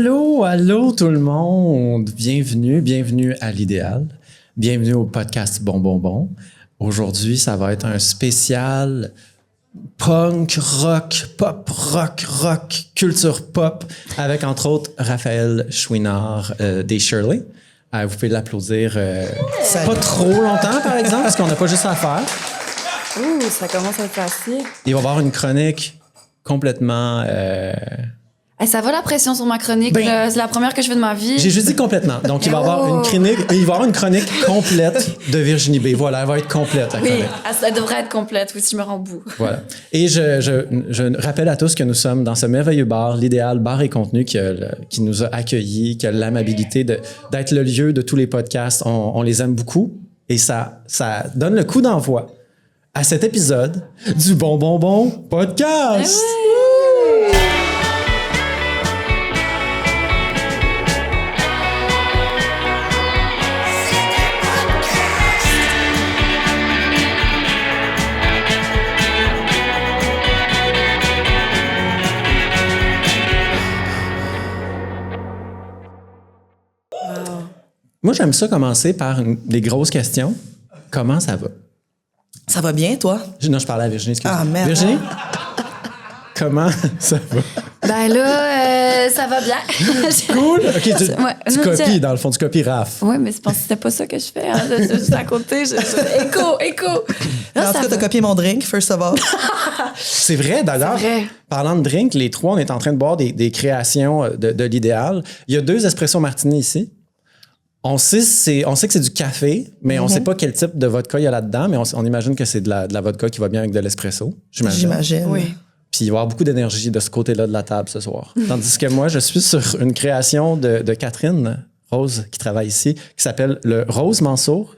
Allô tout le monde. Bienvenue à l'Idéal. Bienvenue au podcast Bon. Aujourd'hui, ça va être un spécial punk, rock, pop, rock, culture pop, avec entre autres Raphaël Chouinard des Shirley. Vous pouvez l'applaudir pas trop longtemps, par exemple, parce qu'on n'a pas juste ça à faire. Ouh, ça commence à être facile. Il va y avoir une chronique complètement... Hey, ça va la pression sur ma chronique, là. C'est la première que je fais de ma vie. J'ai juste dit complètement. Donc, il va y avoir une chronique complète de Virginie B. Voilà, elle va être complète. Oui, ça devrait être complète, oui, si je me rends bout. Voilà. Et je rappelle à tous que nous sommes dans ce merveilleux bar, l'Idéal Bar et Contenu, qui nous a accueillis, qui a l'amabilité d'être le lieu de tous les podcasts. On les aime beaucoup. Et ça donne le coup d'envoi à cet épisode du Bon Podcast. Moi, j'aime ça commencer par des grosses questions. Comment ça va? Ça va bien, toi? Non, je parlais à Virginie, excuse-moi. Ah, merde. Virginie, comment ça va? Ben là, ça va bien. Cool! OK, tu copies, dans le fond, tu copies Raph. Oui, mais c'est parce que c'était pas ça que je fais. Hein. Juste à côté, écho. En tout cas, t'as copié mon drink, first of all. C'est vrai, d'ailleurs. Parlant de drink, les trois, on est en train de boire des créations de l'Idéal. Il y a 2 espresso martini ici. On sait que c'est du café, mais on sait pas quel type de vodka il y a là-dedans, mais on imagine que c'est de la vodka qui va bien avec de l'espresso. J'imagine. Oui. Puis il va y avoir beaucoup d'énergie de ce côté-là de la table ce soir. Tandis que moi, je suis sur une création de Catherine Rose, qui travaille ici, qui s'appelle le Rose Mansour.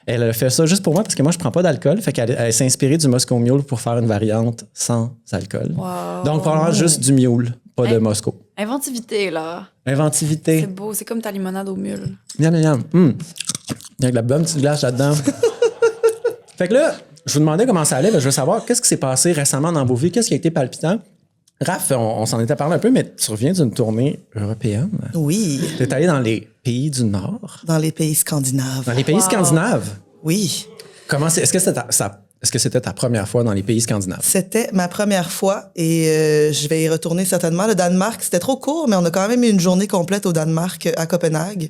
Elle a fait ça juste pour moi parce que moi, je prends pas d'alcool. Fait qu'elle s'est inspirée du Moscow Mule pour faire une variante sans alcool. Wow. Donc, probablement juste du mule, pas de Moscow. Inventivité, là. Inventivité. C'est beau, c'est comme ta limonade au mule. Miam. Avec la bonne petite glace là-dedans. Fait que là, je vous demandais comment ça allait. Je veux savoir qu'est-ce qui s'est passé récemment dans vos vies, qu'est-ce qui a été palpitant. Raph, on s'en était parlé un peu, mais tu reviens d'une tournée européenne. Oui. Tu es allé dans les pays du Nord. Dans les pays scandinaves. Dans les pays scandinaves? Oui. Est-ce que c'était ta première fois dans les pays scandinaves? C'était ma première fois et je vais y retourner certainement. Le Danemark, c'était trop court, mais on a quand même eu une journée complète au Danemark, à Copenhague.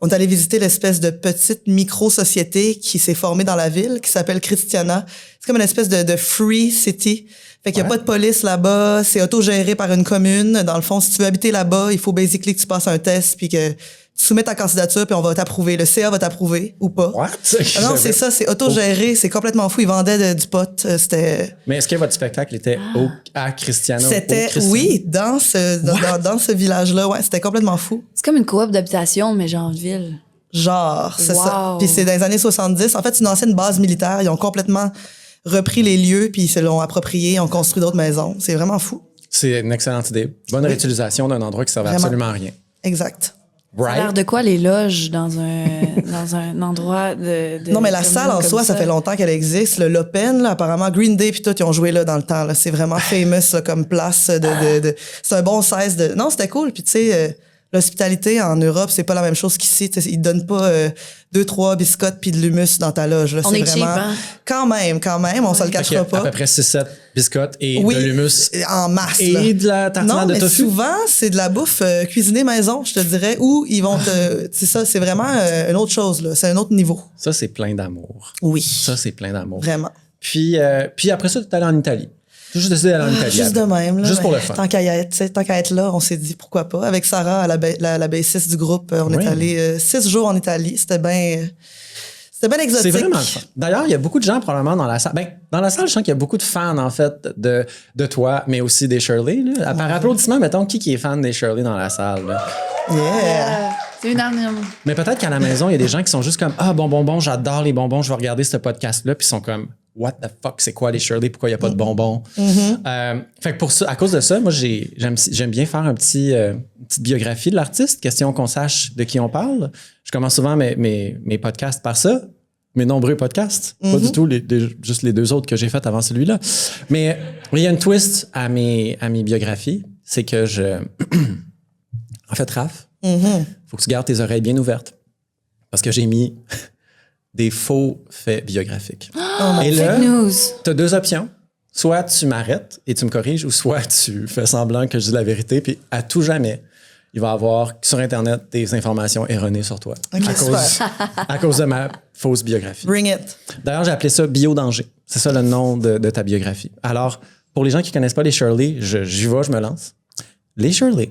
On est allé visiter l'espèce de petite micro-société qui s'est formée dans la ville, qui s'appelle Christiania. C'est comme une espèce de free city. Fait qu'il n'y a pas de police là-bas, c'est autogéré par une commune. Dans le fond, si tu veux habiter là-bas, il faut basically que tu passes un test puis que tu soumets ta candidature puis on va t'approuver. Le CA va t'approuver ou pas. What? Non, c'est ça, c'est autogéré, c'est complètement fou. Ils vendaient du pot, c'était... Mais est-ce que votre spectacle était à Christiana? C'était, oui, dans ce village-là, ouais, c'était complètement fou. C'est comme une coop d'habitation, mais genre en ville. Genre, c'est ça. Wow. Puis c'est dans les années 70. En fait, c'est une ancienne base militaire. Ils ont complètement repris les lieux puis ils se l'ont approprié, ont construit d'autres maisons. C'est vraiment fou. C'est une excellente idée. Bonne réutilisation d'un endroit qui servait absolument à rien. Exact. Ça a l'air de quoi les loges dans un endroit de non, mais la salle en soi, ça fait longtemps qu'elle existe. Le Lopen, là, apparemment, Green Day puis tout, ils ont joué là dans le temps. Là. C'est vraiment famous là, comme place de c'est un bon 16 de... Non, c'était cool. Puis tu sais, l'hospitalité en Europe, c'est pas la même chose qu'ici. Ils te donnent pas 2-3 biscottes puis de l'humus dans ta loge. Là. On est cheap, hein? Quand même, on se le cachera pas. À peu près 6-7 biscottes et de l'humus. En masse. Et là. de la tartinade de tofu. Souvent, c'est de la bouffe cuisinée maison, je te dirais, où ils vont te... C'est ça, c'est vraiment une autre chose, là. C'est un autre niveau. Ça, c'est plein d'amour. Oui. Ça, c'est plein d'amour. Vraiment. Puis après ça, tu es allé en Italie. Tu as juste décidé d'aller en Italie. Juste de même. Là, juste pour le fun. Tant qu'à être là, on s'est dit pourquoi pas. Avec Sarah, la bassiste du groupe, on est allé 6 jours en Italie. C'était bien exotique. C'est vraiment le fun. D'ailleurs, il y a beaucoup de gens probablement dans la salle. Ben, dans la salle, je sens qu'il y a beaucoup de fans, en fait, de toi, mais aussi des Shirley. Là. Par applaudissement, mettons, qui est fan des Shirley dans la salle? Là? Yeah! C'est unanime. Mais peut-être qu'à la maison, il y a des gens qui sont juste comme « Ah, bonbons, j'adore les bonbons, je vais regarder ce podcast-là. » Puis ils sont comme « What the fuck, c'est quoi les Shirley? Pourquoi il n'y a pas de bonbons? Fait que pour ça, à cause de ça, moi, j'aime bien faire une petite biographie de l'artiste, question qu'on sache de qui on parle. Je commence souvent mes podcasts par ça. Mes nombreux podcasts, pas du tout juste les 2 autres que j'ai fait avant celui-là. Mais il y a une twist à mes biographies, c'est que En fait, Raph, faut que tu gardes tes oreilles bien ouvertes parce que j'ai mis des faux faits biographiques. Et là, Fake news. tu as 2 options. Soit tu m'arrêtes et tu me corriges, ou soit tu fais semblant que je dis la vérité, puis à tout jamais, il va y avoir sur Internet des informations erronées sur toi Ok, à cause de ma fausse biographie. Bring it. D'ailleurs, j'ai appelé ça Bio-danger. C'est ça le nom de ta biographie. Alors, pour les gens qui ne connaissent pas les Shirley, j'y vais, je me lance. Les Shirley,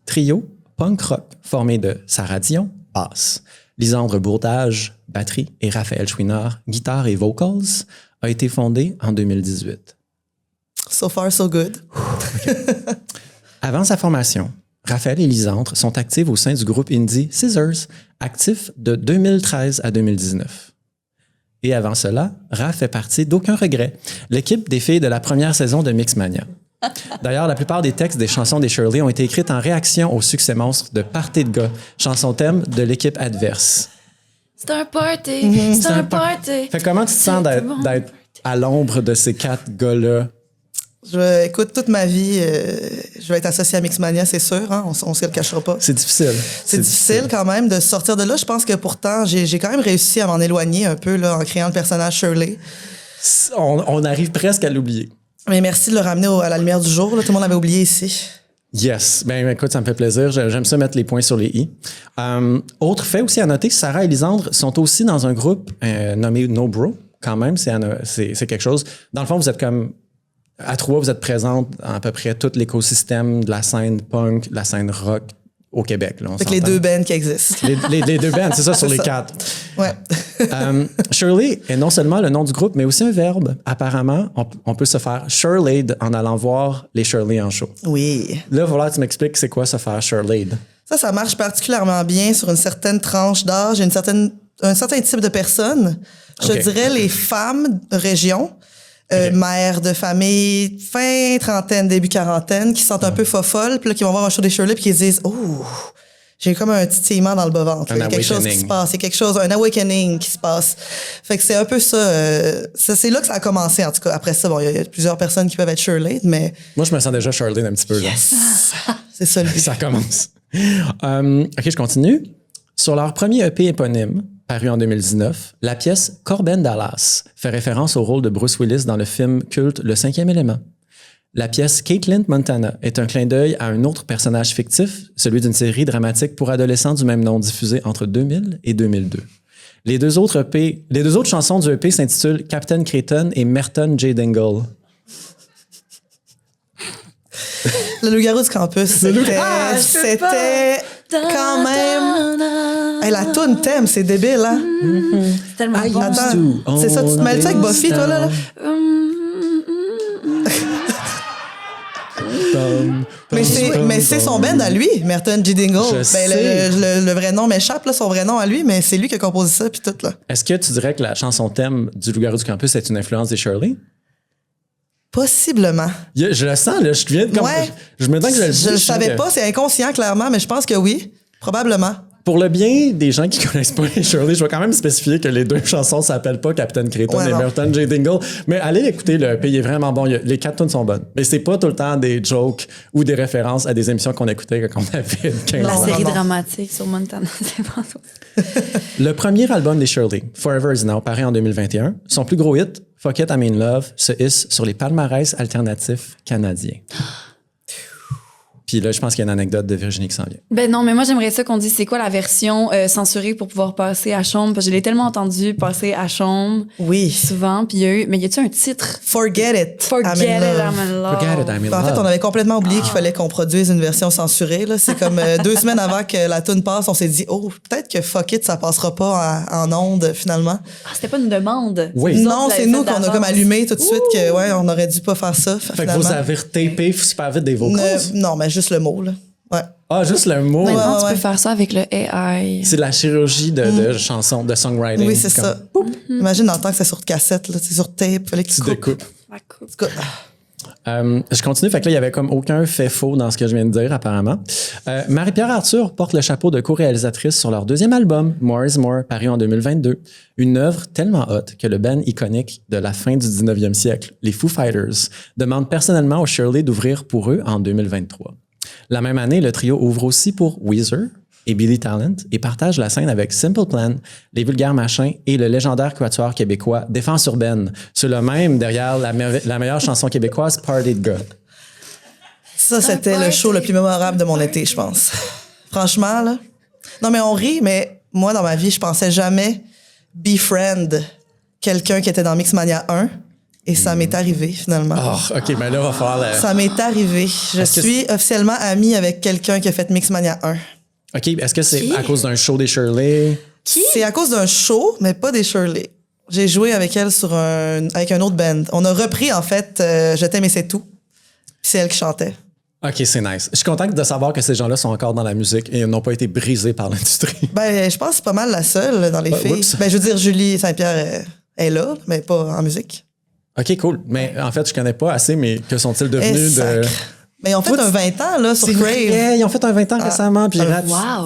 trio punk rock formé de Sarah Dion, basse, Lisandre Bourdage, batterie, et Raphaël Chouinard, guitare et vocals, a été fondé en 2018. So far, so good. Avant sa formation, Raphaël et Lisandre sont actifs au sein du groupe indie Scissors, actif de 2013 à 2019. Et avant cela, Raph fait partie d'Aucun regret, l'équipe des filles de la première saison de Mixmania. D'ailleurs, la plupart des textes des chansons des Shirley ont été écrites en réaction au succès monstre de Party de gars, chanson thème de l'équipe adverse. C'est un party, c'est un party. Fait comment tu te sens d'être à l'ombre de ces 4 gars-là? Écoute, toute ma vie, je vais être associée à Mixmania, c'est sûr. Hein? On se le cachera pas. C'est difficile. C'est difficile quand même de sortir de là. Je pense que pourtant, j'ai quand même réussi à m'en éloigner un peu là, en créant le personnage Shirley. On arrive presque à l'oublier. Mais merci de le ramener à la lumière du jour. Là. Tout le monde l'avait oublié ici. Yes. Ben écoute, ça me fait plaisir. J'aime ça mettre les points sur les i. Autre fait aussi à noter, Sarah et Lisandre sont aussi dans un groupe nommé No Bro. Quand même, c'est quelque chose. Dans le fond, vous êtes comme... À 3, vous êtes présente dans à peu près tout l'écosystème de la scène punk, de la scène rock au Québec. Là, Fait que les 2 bands qui existent. Les 2 bands, c'est ça, sur les 4. Ouais. Shirley est non seulement le nom du groupe, mais aussi un verbe. Apparemment, on peut se faire Shirleyed en allant voir les Shirley en show. Oui. Là, voilà, tu m'expliques c'est quoi se faire Shirleyed. Ça marche particulièrement bien sur une certaine tranche d'âge, un certain type de personnes. Je dirais les femmes de région. Mères de famille, fin trentaine, début quarantaine, qui se sentent un peu fofolles, puis là, qui vont voir un show des Shirley, puis qui se disent « Oh, j'ai comme un titillement dans le bas-ventre. Il y a quelque chose qui se passe. Il y a quelque chose, un awakening qui se passe. » Fait que c'est un peu ça. C'est là que ça a commencé, en tout cas. Après ça, bon, il y a plusieurs personnes qui peuvent être Shirley, mais... Moi, je me sens déjà Shirley un petit peu. Yes! C'est ça le but. Ça commence. OK, je continue. Sur leur premier EP éponyme, paru en 2019, la pièce Corbin Dallas fait référence au rôle de Bruce Willis dans le film culte Le 5e élément. La pièce Caitlin Montana est un clin d'œil à un autre personnage fictif, celui d'une série dramatique pour adolescents du même nom diffusée entre 2000 et 2002. Les deux autres chansons du EP s'intitulent Captain Creighton et Merton J. Dingle. Le loup-garou du campus, c'était quand même... Hey, la toune thème, c'est débile, hein? C'est tellement bon. Attends, c'est ça, tu te mêles ça avec Buffy, toi, là? Mais c'est son band à lui, Merton J. Dingle. Le vrai nom m'échappe, là, son vrai nom à lui, mais c'est lui qui a composé ça, puis tout, là. Est-ce que tu dirais que la chanson thème du Loup-garou du campus est une influence des Shirley? Possiblement. Je le sens, là. Je viens de... Ouais. Je me dis que je le dis. Je le savais pas, c'est inconscient, clairement, mais je pense que oui. Probablement. Pour le bien des gens qui connaissent pas les Shirley, je vais quand même spécifier que les 2 chansons s'appellent pas Captain Creighton et Merton J. Dingle. Mais allez écouter, le pays est vraiment bon. Les 4 tunes sont bonnes. Mais c'est pas tout le temps des jokes ou des références à des émissions qu'on écoutait quand on avait 15 ans. La série dramatique sur Montana, c'est pas ça. Le premier album des Shirley, Forever Is Now, paru en 2021, son plus gros hit, Fuck It, I'm in Love, se hisse sur les palmarès alternatifs canadiens. Puis là, je pense qu'il y a une anecdote de Virginie qui s'en vient. Ben non, mais moi, j'aimerais ça qu'on dise c'est quoi la version censurée pour pouvoir passer à Chaume. Parce que je l'ai tellement entendu passer à Chaume. Oui. Souvent. Puis il y a eu... Mais y a-tu un titre? Forget It. Forget It, I'm in love. Forget It, I'm in love. En fait, on avait complètement oublié qu'il fallait qu'on produise une version censurée. Là. C'est comme 2 semaines avant que la tune passe, on s'est dit « Oh, peut-être que Fuck It, ça passera pas en ondes, finalement. » Ah, c'était pas une demande. Oui. Non, c'est nous qu'on a comme allumé tout de suite que ouais, on aurait dû pas faire ça. Fait que vous avez retapé super vite des vocals? Non, mais juste le mot, là. Ouais. Ah, juste le mot. Maintenant, tu peux faire ça avec le AI. C'est de la chirurgie de chansons, de songwriting. Oui, c'est ça. Imagine dans le temps que c'est sur cassette, là, c'est sur tape, fallait que tu découpes. La coupe. Je continue, fait que là, il y avait comme aucun fait faux dans ce que je viens de dire, apparemment. Marie-Pierre Arthur porte le chapeau de co-réalisatrice sur leur 2e album, More is More, paru en 2022. Une œuvre tellement haute que le band iconique de la fin du 19e siècle, les Foo Fighters, demande personnellement aux Shirley d'ouvrir pour eux en 2023. La même année, le trio ouvre aussi pour Weezer et Billy Talent et partage la scène avec Simple Plan, Les Vulgaires Machins et le légendaire quatuor québécois Défense Urbaine, sur le même derrière la meilleure chanson québécoise, Party de gars. Ça, c'était le show le plus mémorable de mon été, je pense. Franchement, là. Non, mais on rit, mais moi, dans ma vie, je pensais jamais befriend quelqu'un qui était dans Mixmania 1. Et ça m'est arrivé, finalement. Oh, OK, mais là, on va faire... Ça m'est arrivé. Je suis officiellement amie avec quelqu'un qui a fait Mixmania 1. OK, est-ce que c'est à cause d'un show des Shirley? C'est à cause d'un show, mais pas des Shirley. J'ai joué avec elle avec un autre band. On a repris, en fait, Je t'aime et c'est tout. Puis c'est elle qui chantait. OK, c'est nice. Je suis content de savoir que ces gens-là sont encore dans la musique et n'ont pas été brisés par l'industrie. Ben, je pense que c'est pas mal la seule dans les filles. Oups. Ben, je veux dire, Julie Saint-Pierre est là, mais pas en musique. OK, cool. Mais en fait, je connais pas assez, mais que sont-ils devenus de... Mais ils ont fait un 20 ans, là, sur C'est Crave. vrai, ils ont fait un 20 ans récemment. Puis Wow.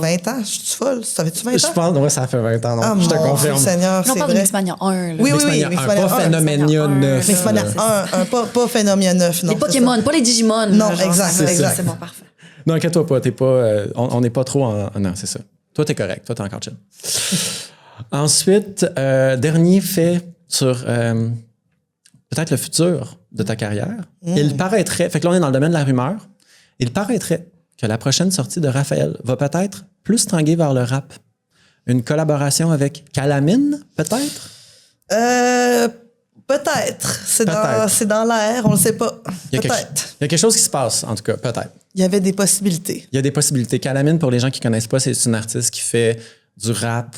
20 ans? Je suis folle? Ça fait-tu 20 ans? Je pense, ouais, ça fait 20 ans. Non, je te mon confirme. Seigneur, On c'est parle de vrai. Mixmania 1. Là. Oui, Mixmania 1, Mixmania pas 1. Phénoménia 9. Mixmania 1, pas Phénoménia 9, non. Les Pokémon, pas les Digimon. Non, là, genre, exact, c'est exact. ça, c'est bon, parfait. Non, inquiète-toi pas, t'es pas, on n'est pas trop en... Non, c'est ça. Toi, t'es correct. Toi, t'es encore chill. Ensuite, dernier fait sur peut-être le futur de ta carrière. Il paraîtrait... Fait que là, on est dans le domaine de la rumeur. Il paraîtrait que la prochaine sortie de Raphaël va peut-être plus tanguer vers le rap. Une collaboration avec Calamine, peut-être? Peut-être. C'est Peut-être. dans l'air, on le sait pas. Il y a Peut-être. quelque chose qui se passe, en tout cas, peut-être. Il y avait des possibilités. Il y a des possibilités. Calamine, pour les gens qui ne connaissent pas, c'est une artiste qui fait du rap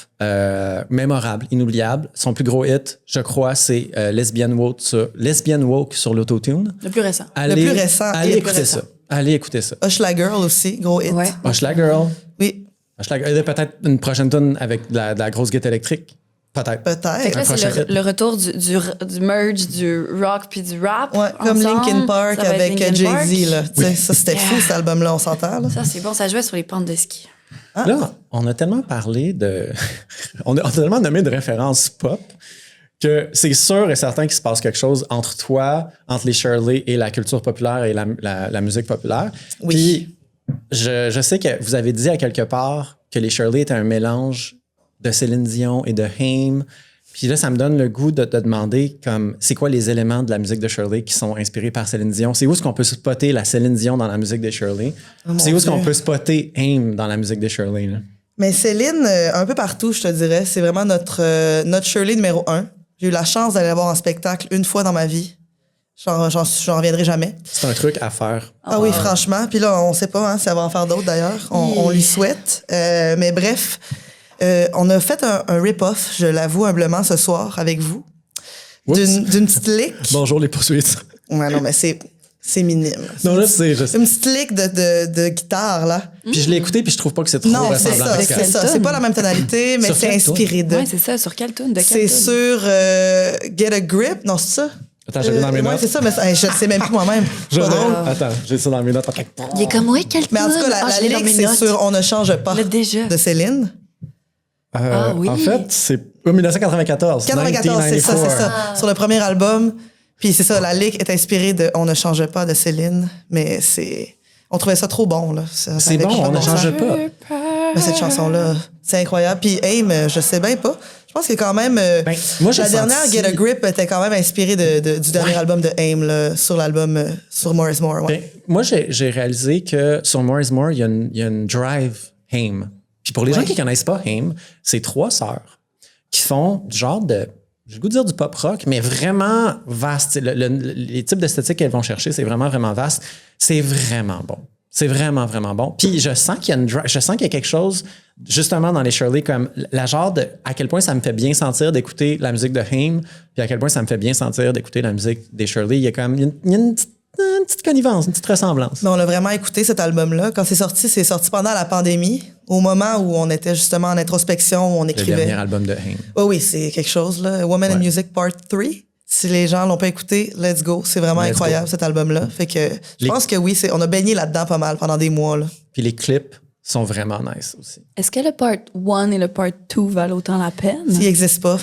mémorable, inoubliable. Son plus gros hit, je crois, c'est Lesbian Woke sur l'autotune. Le plus récent. Allez, plus récent. Allez Le plus écouter récent. ça. Allez écouter ça. Hush la Girl aussi, gros hit. Ouais. Hush la Girl. Oui, Hush la Girl. Il y a peut-être une prochaine tune avec de la grosse guitare électrique. Peut-être. Fait que peut-être. là, Un c'est prochain hit. le retour du merge du rock puis du rap. Ouais, comme ensemble. Linkin Park Ça va être avec Linkin Park. Jay-Z, là. Tu sais, ça, c'était fou, cet album-là, on s'entend, là. Ça, c'est bon. Ça jouait sur les pentes de ski. Là, on a tellement parlé de... on a tellement nommé de références pop que c'est sûr et certain qu'il se passe quelque chose entre toi, entre les Shirley et la culture populaire et la musique populaire. Oui. Puis, je sais que vous avez dit à quelque part que les Shirley étaient un mélange de Céline Dion et de Haim. Puis là, ça me donne le goût de te demander comme c'est quoi les éléments de la musique de Shirley qui sont inspirés par Céline Dion? C'est où est-ce qu'on peut spotter la Céline Dion dans la musique des Shirley? mon C'est où est-ce qu'on Dieu. peut spotter Haim dans la musique des Shirley? Là? Mais Céline, un peu partout, je te dirais, c'est vraiment notre Shirley numéro 1. J'ai eu la chance d'aller la voir en spectacle une fois dans ma vie. J'en reviendrai jamais. C'est un truc à faire. Ah oui, franchement. Puis là, on sait pas si elle va en faire d'autres, d'ailleurs. On lui souhaite. Mais bref, on a fait un rip-off, je l'avoue humblement, ce soir, avec vous. D'une petite lick. Bonjour les poursuites. Ouais, non, mais c'est minime. Non, là, c'est juste. Une petite lick de guitare, là. Puis je l'ai écouté, puis je trouve pas que c'est trop Non, c'est ressemblant. ça, à c'est Pascal. ça. C'est pas la même tonalité, mais Sur c'est quelle toune? inspiré de. Ouais, c'est ça. Sur quelle tune? De C'est quelle tune? sur Get a Grip. Non, c'est ça? Attends, j'ai dans mes ouais, notes. c'est ça, mais je sais même plus moi-même. Je Pas drôle. Attends, j'ai ça dans mes notes. Il est comme, oui, quelle tune? Mais en tout cas, la je l'ai dans lick, mes c'est notes. sur On ne change pas Là, déjà. de Céline. oui. En fait, c'est 1994. 94, c'est ça, c'est ça. Sur le premier album. Puis c'est ça, la lick est inspirée de On ne change pas de Céline. Mais on trouvait ça trop bon, là. Ça C'est avait bon, pas on de ne sens. change pas. Mais cette chanson-là, c'est incroyable. Puis Aim, je sais bien pas. Je pense que quand même. moi, j'ai la dernière senti- Get a Grip était quand même inspirée du dernier album de Aim, là, sur l'album sur More is More. Ouais. Ben, moi, j'ai réalisé que sur More is More, il y a une drive Haim. Puis pour les gens qui connaissent pas Haim, c'est 3 sœurs qui font du genre de, j'ai le goût de dire du pop rock, mais vraiment vaste. Les types d'esthétique qu'elles vont chercher, c'est vraiment, vraiment vaste. C'est vraiment bon. C'est vraiment, vraiment bon. Puis je sens qu'il y a quelque chose, justement, dans les Shirley, comme la genre de à quel point ça me fait bien sentir d'écouter la musique de Haim, puis à quel point ça me fait bien sentir d'écouter la musique des Shirley. Il y a une petite connivence, une petite ressemblance. Mais on a vraiment écouté cet album-là. Quand c'est sorti pendant la pandémie, au moment où on était justement en introspection, où on Le écrivait. dernier album de Haim. Oh oui, c'est quelque chose, là. Woman in Ouais. Music Part 3. Si les gens l'ont pas écouté, let's go. C'est vraiment Let's incroyable, go. cet album-là. Fait que je pense que oui, on a baigné là-dedans pas mal pendant des mois, là. Puis les clips sont vraiment nice aussi. Est-ce que le part 1 et le part 2 valent autant la peine? S'il n'existe pas,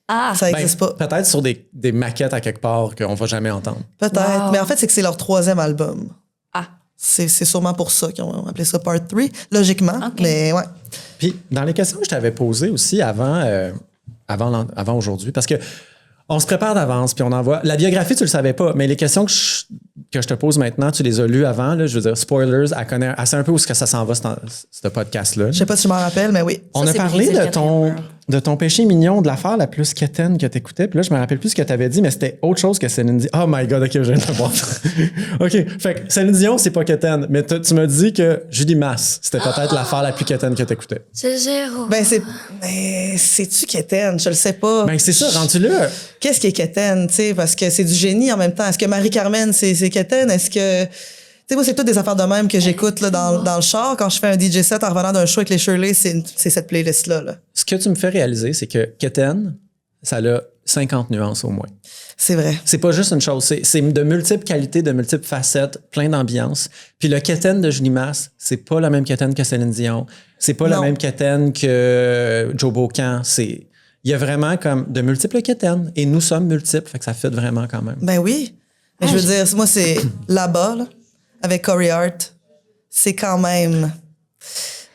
Ah! ça n'existe pas. Peut-être sur des maquettes à quelque part qu'on va jamais entendre. Peut-être. Wow. Mais en fait, c'est que c'est leur 3e album. Ah! c'est sûrement pour ça qu'ils ont appelé ça Part 3, logiquement. Ok. Mais ouais. Puis, dans les questions que je t'avais posées aussi avant aujourd'hui, parce que on se prépare d'avance, puis on envoie. La biographie, tu le savais pas, mais les questions que je te pose maintenant, tu les as lues avant. Là, je veux dire, spoilers, elle sait un peu où est-ce que ça s'en va, ce podcast-là. Je sais pas si je m'en rappelle, mais oui. On a c'est parlé brisé le quatrième de ton péché mignon, de l'affaire la plus quétaine que t'écoutais. Puis là, je me rappelle plus ce que t'avais dit, mais c'était autre chose que Céline Dion. Oh my God, OK, je viens de le voir. OK, fait que Céline Dion, c'est pas quétaine, mais tu m'as dit que Julie Masse, c'était peut-être l'affaire la plus quétaine que t'écoutais. C'est zéro. Ben, c'est-tu quétaine? Je le sais pas. Ben, c'est ça, rendu là. Qu'est-ce qui est quétaine, tu sais? Parce que c'est du génie en même temps. Est-ce que Marie-Carmen, c'est quétaine? Est-ce que... Tu sais, moi, c'est toutes des affaires de même que j'écoute là, dans le char. Quand je fais un DJ set en revenant d'un show avec les Shirley, c'est cette playlist-là. Là. Ce que tu me fais réaliser, c'est que quétaine, ça a 50 nuances au moins. C'est vrai. C'est pas juste une chose, c'est de multiples qualités, de multiples facettes, plein d'ambiance. Puis le quétaine de Julie Masse, c'est pas la même quétaine que Céline Dion, c'est pas la même quétaine que Joe Bocan. Il y a vraiment comme de multiples quétaines et nous sommes multiples, fait que ça fit vraiment quand même. Ben oui. Mais je veux dire, moi, c'est là-bas, là, avec Corey Hart. C'est quand même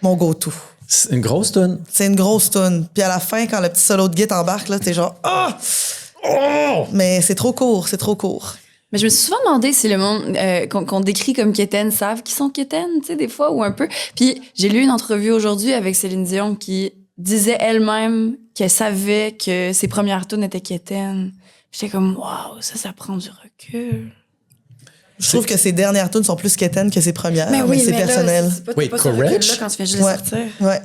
mon go-to. C'est une grosse toune. C'est une grosse toune. Puis à la fin, quand le petit solo de guitare embarque, là, t'es genre « Ah! Oh! » Mais c'est trop court, c'est trop court. Mais je me suis souvent demandé si le monde qu'on décrit comme quétaines savent qu'ils sont quétaines, tu sais, des fois, ou un peu. Puis j'ai lu une entrevue aujourd'hui avec Céline Dion qui disait elle-même qu'elle savait que ses premières tunes étaient quétaines. Puis j'étais comme, waouh, ça prend du recul. Je trouve que ses dernières tunes sont plus quétaines que ses premières, mais oui, c'est là, personnel. C'est pas, Oui, pas ce Courage. recul-là quand tu viens juste de Ouais. sortir. Ouais.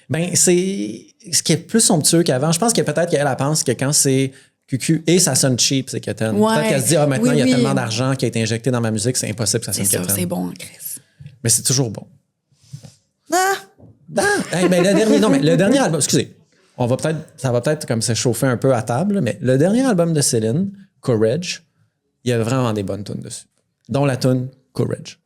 Ben, c'est ce qui est plus somptueux qu'avant. Je pense que peut-être qu'elle pense que quand c'est QQ et ça sonne cheap, c'est quétaine. Ouais. Peut-être qu'elle se dit, maintenant, Oui, il y a oui. tellement d'argent qui a été injecté dans ma musique, c'est impossible que ça C'est sonne sûr, quétaine. c'est bon, Chris. Mais c'est toujours bon. Ah! Hey, mais le dernier album, excusez, ça va peut-être comme se chauffer un peu à table, mais le dernier album de Céline, Courage, il y a vraiment des bonnes tunes dessus. Dont la tune Courage.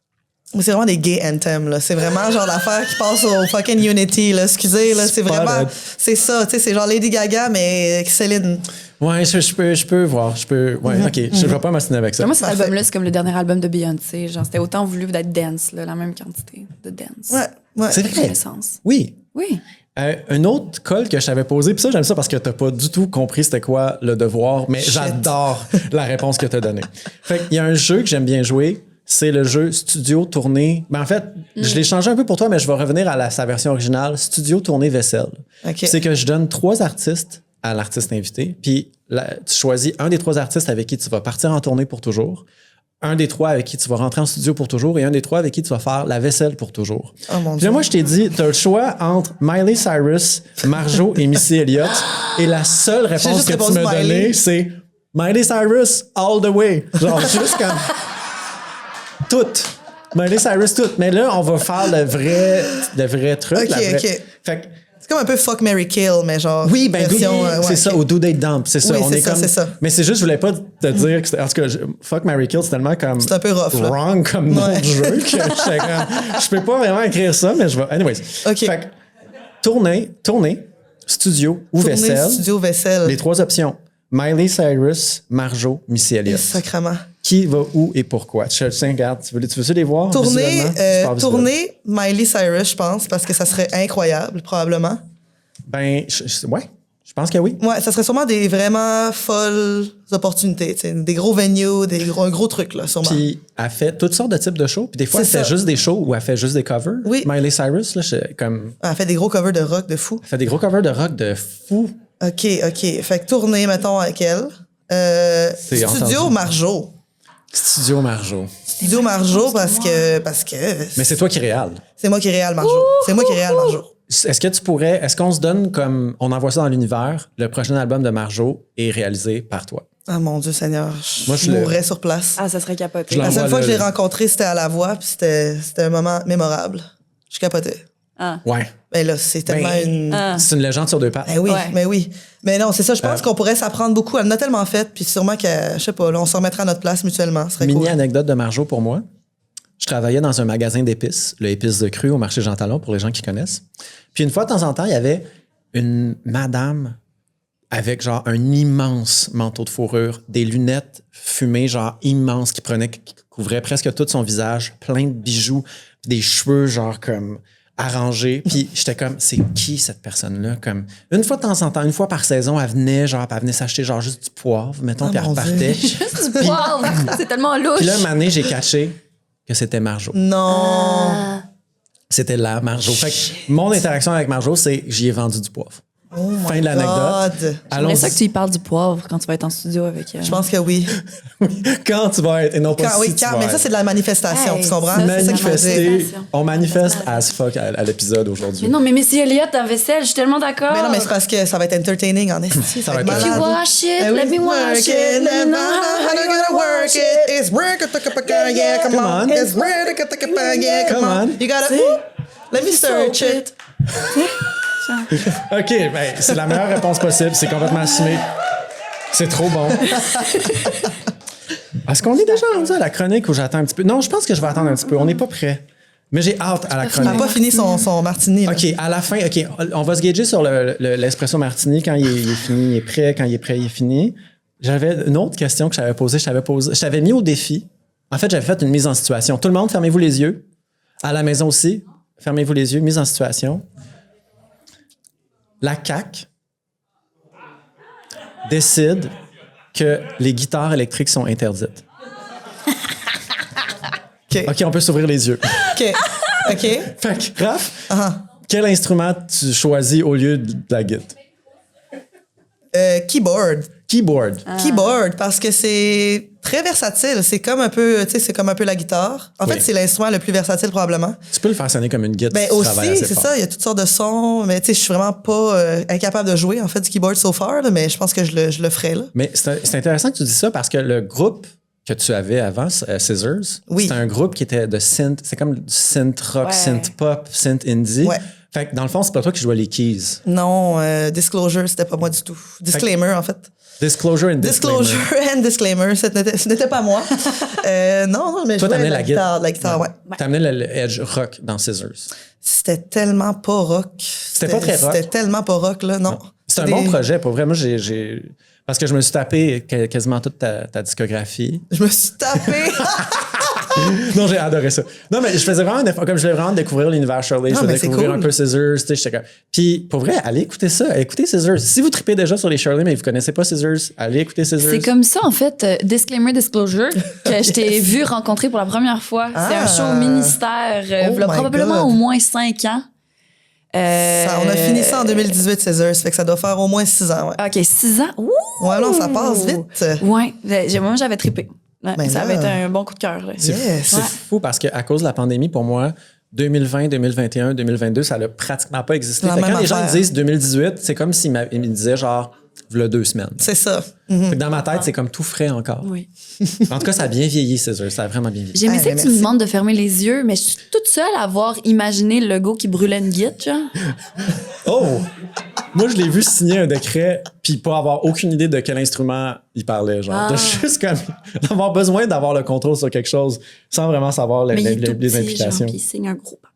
Mais c'est vraiment des gay anthems, là. C'est vraiment genre l'affaire qui passe au fucking Unity, là. Excusez, là. C'est vraiment... Spotted. C'est ça, tu sais, c'est genre Lady Gaga, mais avec Céline. Ouais, je peux voir. Ouais, OK. Je vais pas m'assiner avec ça. Moi, cet Parfait. album-là, c'est comme le dernier album de Beyoncé. Genre, c'était autant voulu d'être dance, là, la même quantité de dance. Ouais. C'est vrai. Connaissance. Oui. Oui. Un autre call que je t'avais posé, puis ça, j'aime ça parce que t'as pas du tout compris c'était quoi le devoir, mais j'adore la réponse que t'as donnée. Fait qu'il y a un jeu que j'aime bien jouer, c'est le jeu Studio Tournée. Ben en fait, je l'ai changé un peu pour toi, mais je vais revenir à sa version originale, Studio Tournée Vaisselle. OK. C'est que je donne 3 artistes à l'artiste invité, puis tu choisis un des 3 artistes avec qui tu vas partir en tournée pour toujours, un des 3 avec qui tu vas rentrer en studio pour toujours et un des 3 avec qui tu vas faire la vaisselle pour toujours. Oh mon Puis Dieu. là, moi, je t'ai dit, tu as le choix entre Miley Cyrus, Marjo et Missy Elliott. Et la seule réponse juste que tu répondu m'as Miley. donnée, c'est Miley Cyrus all the way. Genre, juste comme... Toutes. Miley Cyrus, toutes. Mais là, on va faire le vrai truc. OK, la vraie... OK. Fait que, C'est comme un peu Fuck, Marry, Kill, mais genre... oui, ben version, c'est ouais, ça, OK. au Do Date Dump, c'est ça. Oui, On c'est est ça, comme... c'est ça. Mais c'est juste, je voulais pas te dire que c'était... En tout cas, Fuck, Marry, Kill, c'est tellement comme... C'est un peu rough, là. wrong comme nom Ouais. de jeu que j'étais comme... Je peux pas vraiment écrire ça, mais je vais... Anyways. OK. Fait que, tournée, studio ou Tournée, vaisselle. studio, vaisselle. Les 3 options. Miley Cyrus, Marjo, Missy Elliott. Sacrement. Qui va où et pourquoi? Tiens, regarde, tu veux les voir? Tournée, visuellement? Super visuel. tournée Miley Cyrus, je pense, parce que ça serait incroyable, probablement. Ben, ouais, je pense que oui. Ouais, ça serait sûrement des vraiment folles opportunités, tu sais, des gros venues, un gros truc, là, sûrement. Puis elle fait toutes sortes de types de shows. Puis des fois, elle C'est fait ça. juste des shows ou elle fait juste des covers. Oui. Miley Cyrus, là, comme... Elle fait des gros covers de rock de fou. Elle fait des gros covers de rock de fou. OK. Fait que tournée, mettons, avec elle. C'est Studio entendu. Marjo. Studio Marjo. Studio Marjo parce que Mais c'est toi qui réal. c'est moi qui réal Marjo. C'est moi qui réal Marjo. Est-ce qu'on se donne comme, on envoie ça dans l'univers, le prochain album de Marjo est réalisé par toi? Ah mon Dieu Seigneur, Moi, je je le- mourrais sur place. Ah, ça serait capoté. Je La l'envoie seule fois que je là, l'ai là. rencontré, c'était à la voix, puis c'était un moment mémorable. Je capotais. Ah. Ouais. Mais là, c'est tellement Ben, une... Ah. C'est une légende sur 2 pattes. Ben oui, Ouais. mais oui. Mais non, c'est ça, je pense qu'on pourrait s'apprendre beaucoup. Elle en a tellement fait, puis sûrement que, je sais pas, là, on se remettra à notre place mutuellement. Ce serait Mini cool. anecdote de Marjo pour moi. Je travaillais dans un magasin d'épices, le Épices de Cru au marché Jean Talon, pour les gens qui connaissent. Puis une fois de temps en temps, il y avait une madame avec genre un immense manteau de fourrure, des lunettes fumées genre immenses qui couvraient presque tout son visage, plein de bijoux, des cheveux genre comme arrangés. Puis j'étais comme, c'est qui cette personne-là? Comme une fois de temps en temps, une fois par saison, elle venait s'acheter genre juste du poivre, mettons, puis elle repartait. Juste du poivre. C'est tellement louche. Puis là, un moment donné, j'ai catché que c'était Marjo. Non. C'était la Marjo. Fait que mon interaction avec Marjo, c'est j'y ai vendu du poivre. Oh my Fin de l'anecdote. God. J'aimerais ça que tu y parles du poivre quand tu vas être en studio avec elle. Je pense que oui. Quand tu vas être, et non pas Quand, si oui, tu quand, vas mais ça, être. c'est de la manifestation, Hey, tu comprends? ça, C'est ça qu'il faut dire. Manifester. On manifeste as fuck à l'épisode aujourd'hui. Mais non, mais Missy Elliott dans vaisselle, je suis tellement d'accord. Mais non, mais c'est parce que ça va être entertaining en esti. Ça va être If you wash it, Eh oui. let me wash it. Let me know how you gonna work it. It's yeah, come on. It's yeah, come on. You gotta, let me search it. OK, ben, c'est la meilleure réponse possible. C'est complètement assumé. C'est trop bon. Est-ce qu'on est déjà rendu à la chronique ou j'attends un petit peu? Non, je pense que je vais attendre un petit peu. On n'est pas prêt. Mais j'ai hâte à la Il n'a chronique. pas fini son martini. Là. OK, à la fin, OK, on va se gager sur l'espresso martini quand il est fini, il est prêt, quand il est prêt, il est fini. J'avais une autre question que je t'avais mis au défi. En fait, j'avais fait une mise en situation. Tout le monde, fermez-vous les yeux. À la maison aussi, fermez-vous les yeux, mise en situation. La CAQ décide que les guitares électriques sont interdites. OK. OK, on peut s'ouvrir les yeux. OK. OK. Fait que, Raph, quel instrument tu choisis au lieu de la guitare? Keyboard. Keyboard. Keyboard, parce que c'est très versatile. C'est comme un peu, tu sais, c'est comme un peu la guitare. En Oui. fait, c'est l'instrument le plus versatile probablement. Tu peux le faire sonner comme une guitare. Ben si tu travailles aussi, assez c'est fort. ça. Il y a toutes sortes de sons. Mais tu sais, je suis vraiment pas incapable de jouer en fait du keyboard so far, là, mais je pense que je le ferai là. Mais c'est intéressant que tu dis ça parce que le groupe que tu avais avant, Scissors, Oui. c'était un groupe qui était de synth, c'est comme du synth rock, Ouais. synth pop, synth indie. Ouais. Fait que dans le fond, c'est pas toi qui jouais les keys. Non, Disclosure, c'était pas moi du tout. Disclaimer en fait. Disclosure and disclaimer. Disclosure and disclaimer, ce n'était pas moi. Non, mais je Toi, jouais t'amenais de la guitare. de la guitare, ouais. T'amenais le edge rock dans Scissors. C'était tellement pas rock. C'était pas très rock? C'était tellement pas rock, là, non. C'est un bon projet, pour vrai. Moi, parce que je me suis tapé quasiment toute ta discographie. Je me suis tapé. Non, j'ai adoré ça. Non, mais je faisais vraiment un effort. Comme je voulais vraiment découvrir l'univers Shirley, je Non, voulais mais c'est découvrir cool. un peu Scissors. Tu sais, j'étais comme... Puis, pour vrai, allez écouter ça. Écoutez Scissors. Si vous tripez déjà sur les Shirley, mais vous connaissez pas Scissors, allez écouter Scissors. C'est comme ça, en fait, Disclaimer Disclosure, que je t'ai vu rencontrer pour la première fois. C'est un show au ministère, Oh v'là my probablement God. au moins 5 ans. On a fini ça en 2018, Scissors. Fait que ça doit faire au moins 6 ans, ouais. OK, 6 ans. Ouh! Ouais, non, ça passe vite. Ouais, moi, j'avais trippé. Ouais, Ben ça là. avait été un bon coup de cœur. là. C'est Yes. c'est fou parce qu'à cause de la pandémie, pour moi, 2020, 2021, 2022, ça n'a pratiquement pas existé. La Fait que même quand les gens affaire. disent 2018, c'est comme s'ils me disaient genre, v'là 2 semaines. C'est ça. Fait que dans ma tête, c'est comme tout frais encore. Oui. En tout cas, ça a bien vieilli, Scissors. Ça a vraiment bien vieilli. J'aimais Ah, ça ben que tu me merci. demandes de fermer les yeux, mais je suis toute seule à avoir imaginé le logo qui brûlait une guitare, genre. Oh! Moi, je l'ai vu signer un décret puis pas avoir aucune idée de quel instrument il parlait. Genre, de juste comme d'avoir besoin d'avoir le contrôle sur quelque chose sans vraiment savoir Mais il est tout les petit, implications. genre, puis il signe un gros pas.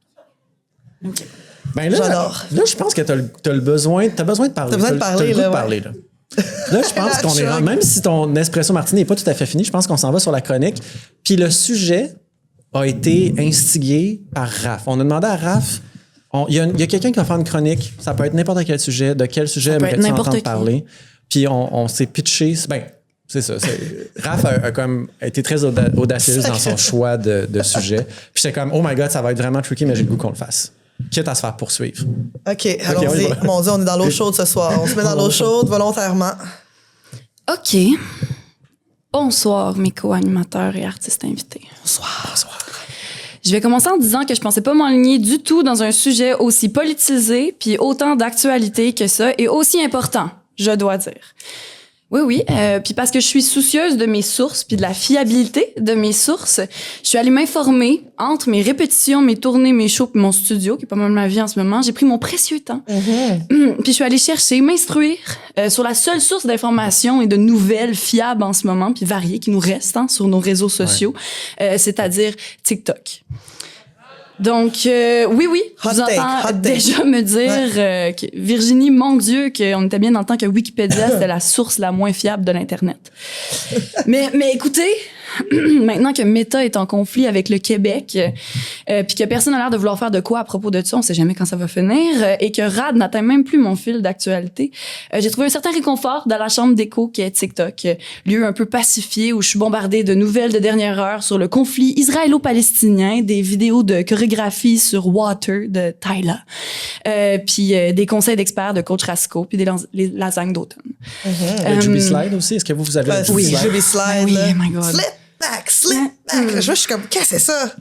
OK. Ben là, J'adore. là, je pense que t'as besoin de parler. T'as besoin de parler, T'as le goût de là, ouais. parler, là. Là, je pense qu'on est... Même si ton espresso martini n'est pas tout à fait fini, je pense qu'on s'en va sur la chronique. Puis le sujet a été instigé par Raph. On a demandé à Raph... Il y a quelqu'un qui va faire une chronique. Ça peut être n'importe quel sujet. De quel sujet peut être aimerais-tu n'importe entendre qui. parler? Puis on s'est pitché... Ben, c'est ça. Raph a comme été très audacieuse dans son choix de sujet. Puis j'étais comme, oh my God, ça va être vraiment tricky, mais j'ai le goût qu'on le fasse. Quitte à se faire poursuivre. OK, allons-y. on y va. Mon Dieu, on est dans l'eau chaude ce soir. On se met dans l'eau chaude volontairement. OK. Bonsoir, mes co-animateurs et artistes invités. Bonsoir. Je vais commencer en disant que je pensais pas m'enligner du tout dans un sujet aussi politisé puis autant d'actualité que ça et aussi important, je dois dire. Oui, puis parce que je suis soucieuse de mes sources puis de la fiabilité de mes sources, je suis allée m'informer entre mes répétitions, mes tournées, mes shows puis mon studio, qui est pas mal ma vie en ce moment. J'ai pris mon précieux temps. Puis je suis allée chercher, m'instruire sur la seule source d'informations et de nouvelles fiables en ce moment, puis variées, qui nous restent sur nos réseaux sociaux, c'est-à-dire TikTok. Donc, oui, je vous take, entends hot take. déjà me dire que Virginie, mon Dieu, qu'on était bien dans le temps que Wikipédia, c'était la source la moins fiable de l'Internet. mais écoutez, maintenant que Meta est en conflit avec le Québec, puis que personne n'a l'air de vouloir faire de quoi à propos de ça, on sait jamais quand ça va finir, et que RAD n'atteint même plus mon fil d'actualité, j'ai trouvé un certain réconfort dans la chambre d'écho qui est TikTok, lieu un peu pacifié où je suis bombardée de nouvelles de dernière heure sur le conflit israélo-palestinien, des vidéos de chorégraphie sur Water de Tyla, puis des conseils d'experts de Coach Rasco, puis les lasagnes d'automne. Le Juby Slide aussi, est-ce que vous avez le Oui, Juby Slide? Juby Slide. Oui, là. oh my God. Slip back. Je suis comme, qu'est-ce que c'est ça?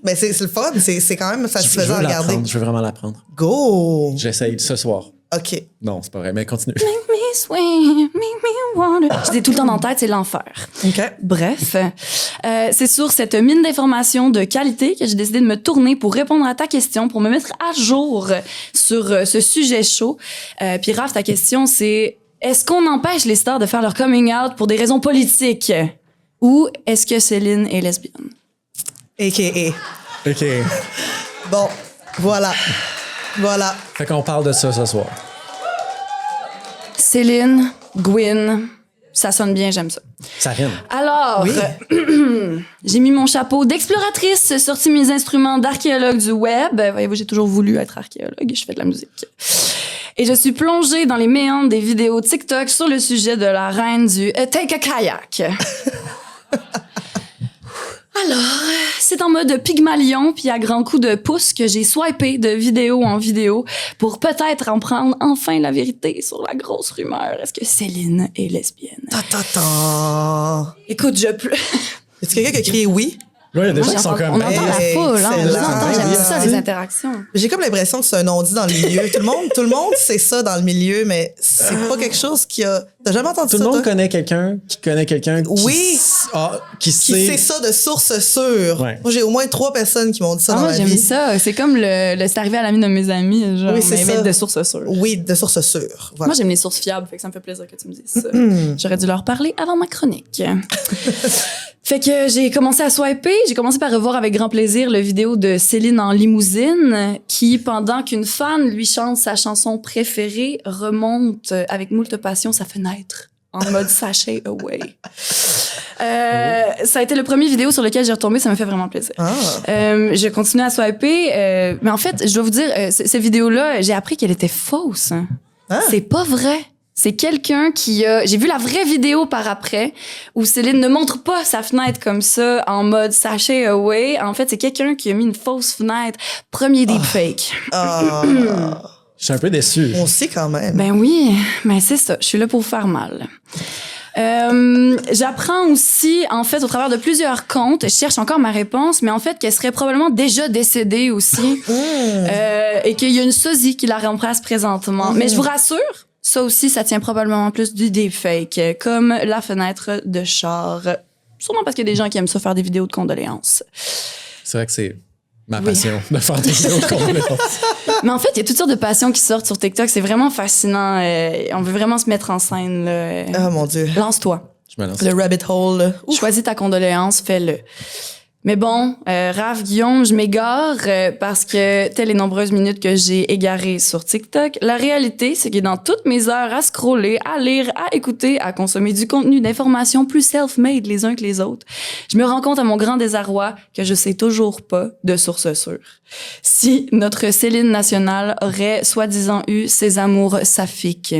Mais c'est le fun, c'est quand même Je satisfaisant à veux regarder. l'apprendre, je veux vraiment l'apprendre. Go! J'essaye ce soir. OK. Non, c'est pas vrai, mais continue. Make me swing, make me water. J'ai tout le temps dans la tête, c'est l'enfer. OK. Bref, c'est sur cette mine d'informations de qualité que j'ai décidé de me tourner pour répondre à ta question, pour me mettre à jour sur ce sujet chaud. Puis Raph, ta question, c'est est-ce qu'on empêche les stars de faire leur coming out pour des raisons politiques? Ou est-ce que Céline est lesbienne? A.K.A. OK. Bon, voilà. Voilà. Fait qu'on parle de ça ce soir. Céline, Gwyn, ça sonne bien, j'aime ça. Ça rime. Alors, j'ai mis mon chapeau d'exploratrice, sorti mes instruments d'archéologue du web. Voyez-vous, j'ai toujours voulu être archéologue, je fais de la musique. Et je suis plongée dans les méandres des vidéos TikTok sur le sujet de la reine du Take a Kayak. Alors, c'est en mode Pygmalion puis à grands coups de pouce que j'ai swipé de vidéo en vidéo pour peut-être en prendre enfin la vérité sur la grosse rumeur. Est-ce que Céline est lesbienne? Ta. Écoute, Est-ce quelqu'un qui a crié oui? Là, il y a des gens qui sont on comme... entend la Hey, foule, hein, on excellent. vous entend, j'aime ça, Oui. les interactions. J'ai comme l'impression que c'est un non-dit dans le milieu. Tout le monde sait ça dans le milieu, mais c'est pas quelque chose qui a... T'as jamais entendu Tout ça, le monde toi? connaît quelqu'un qui connaît quelqu'un qui... Oui. Qui Qui sait... sait ça de source sûre. Ouais. Moi, j'ai au moins 3 personnes qui m'ont dit ça dans moi, ma j'aime vie. ça. C'est comme c'est arrivé à l'ami de mes amis, genre, Oui, c'est mais ça. de sources sûres. Oui, de source sûre. Voilà. Moi, j'aime les sources fiables, fait que ça me fait plaisir que tu me dises ça. J'aurais dû leur parler avant ma chronique. Fait que j'ai commencé à swiper. J'ai commencé par revoir avec grand plaisir le vidéo de Céline en limousine qui, pendant qu'une fan lui chante sa chanson préférée, remonte avec moult passion sa fenêtre en mode sachet away. Ça a été le premier vidéo sur lequel j'ai retombé, ça me fait vraiment plaisir. Je continue à swiper, mais en fait, je dois vous dire, cette vidéo-là, j'ai appris qu'elle était fausse. C'est pas vrai. C'est quelqu'un qui a... J'ai vu la vraie vidéo par après où Céline ne montre pas sa fenêtre comme ça en mode sachet away. En fait, c'est quelqu'un qui a mis une fausse fenêtre. Premier deepfake. Je suis un peu déçu. On sait quand même. Ben oui, mais c'est ça. Je suis là pour vous faire mal. J'apprends aussi, en fait, au travers de plusieurs comptes, je cherche encore ma réponse, mais en fait, qu'elle serait probablement déjà décédée aussi. Et qu'il y a une sosie qui la remplace présentement. Mais je vous rassure, ça aussi, ça tient probablement plus du deepfake, comme la fenêtre de char. Sûrement parce qu'il y a des gens qui aiment ça faire des vidéos de condoléances. C'est vrai que c'est ma passion de faire des vidéos de condoléances. Mais en fait, il y a toutes sortes de passions qui sortent sur TikTok. C'est vraiment fascinant. On veut vraiment se mettre en scène. Là. Oh mon Dieu. Lance-toi. Je me lance. Le rabbit hole. Là. Choisis ta condoléance, fais-le. Mais bon, Raph, Guillaume, je m'égare parce que, telles les nombreuses minutes que j'ai égarées sur TikTok, la réalité, c'est que dans toutes mes heures à scroller, à lire, à écouter, à consommer du contenu d'information plus self-made les uns que les autres, je me rends compte à mon grand désarroi que je sais toujours pas de source sûre. Si notre Céline nationale aurait soi-disant eu ses amours saphiques.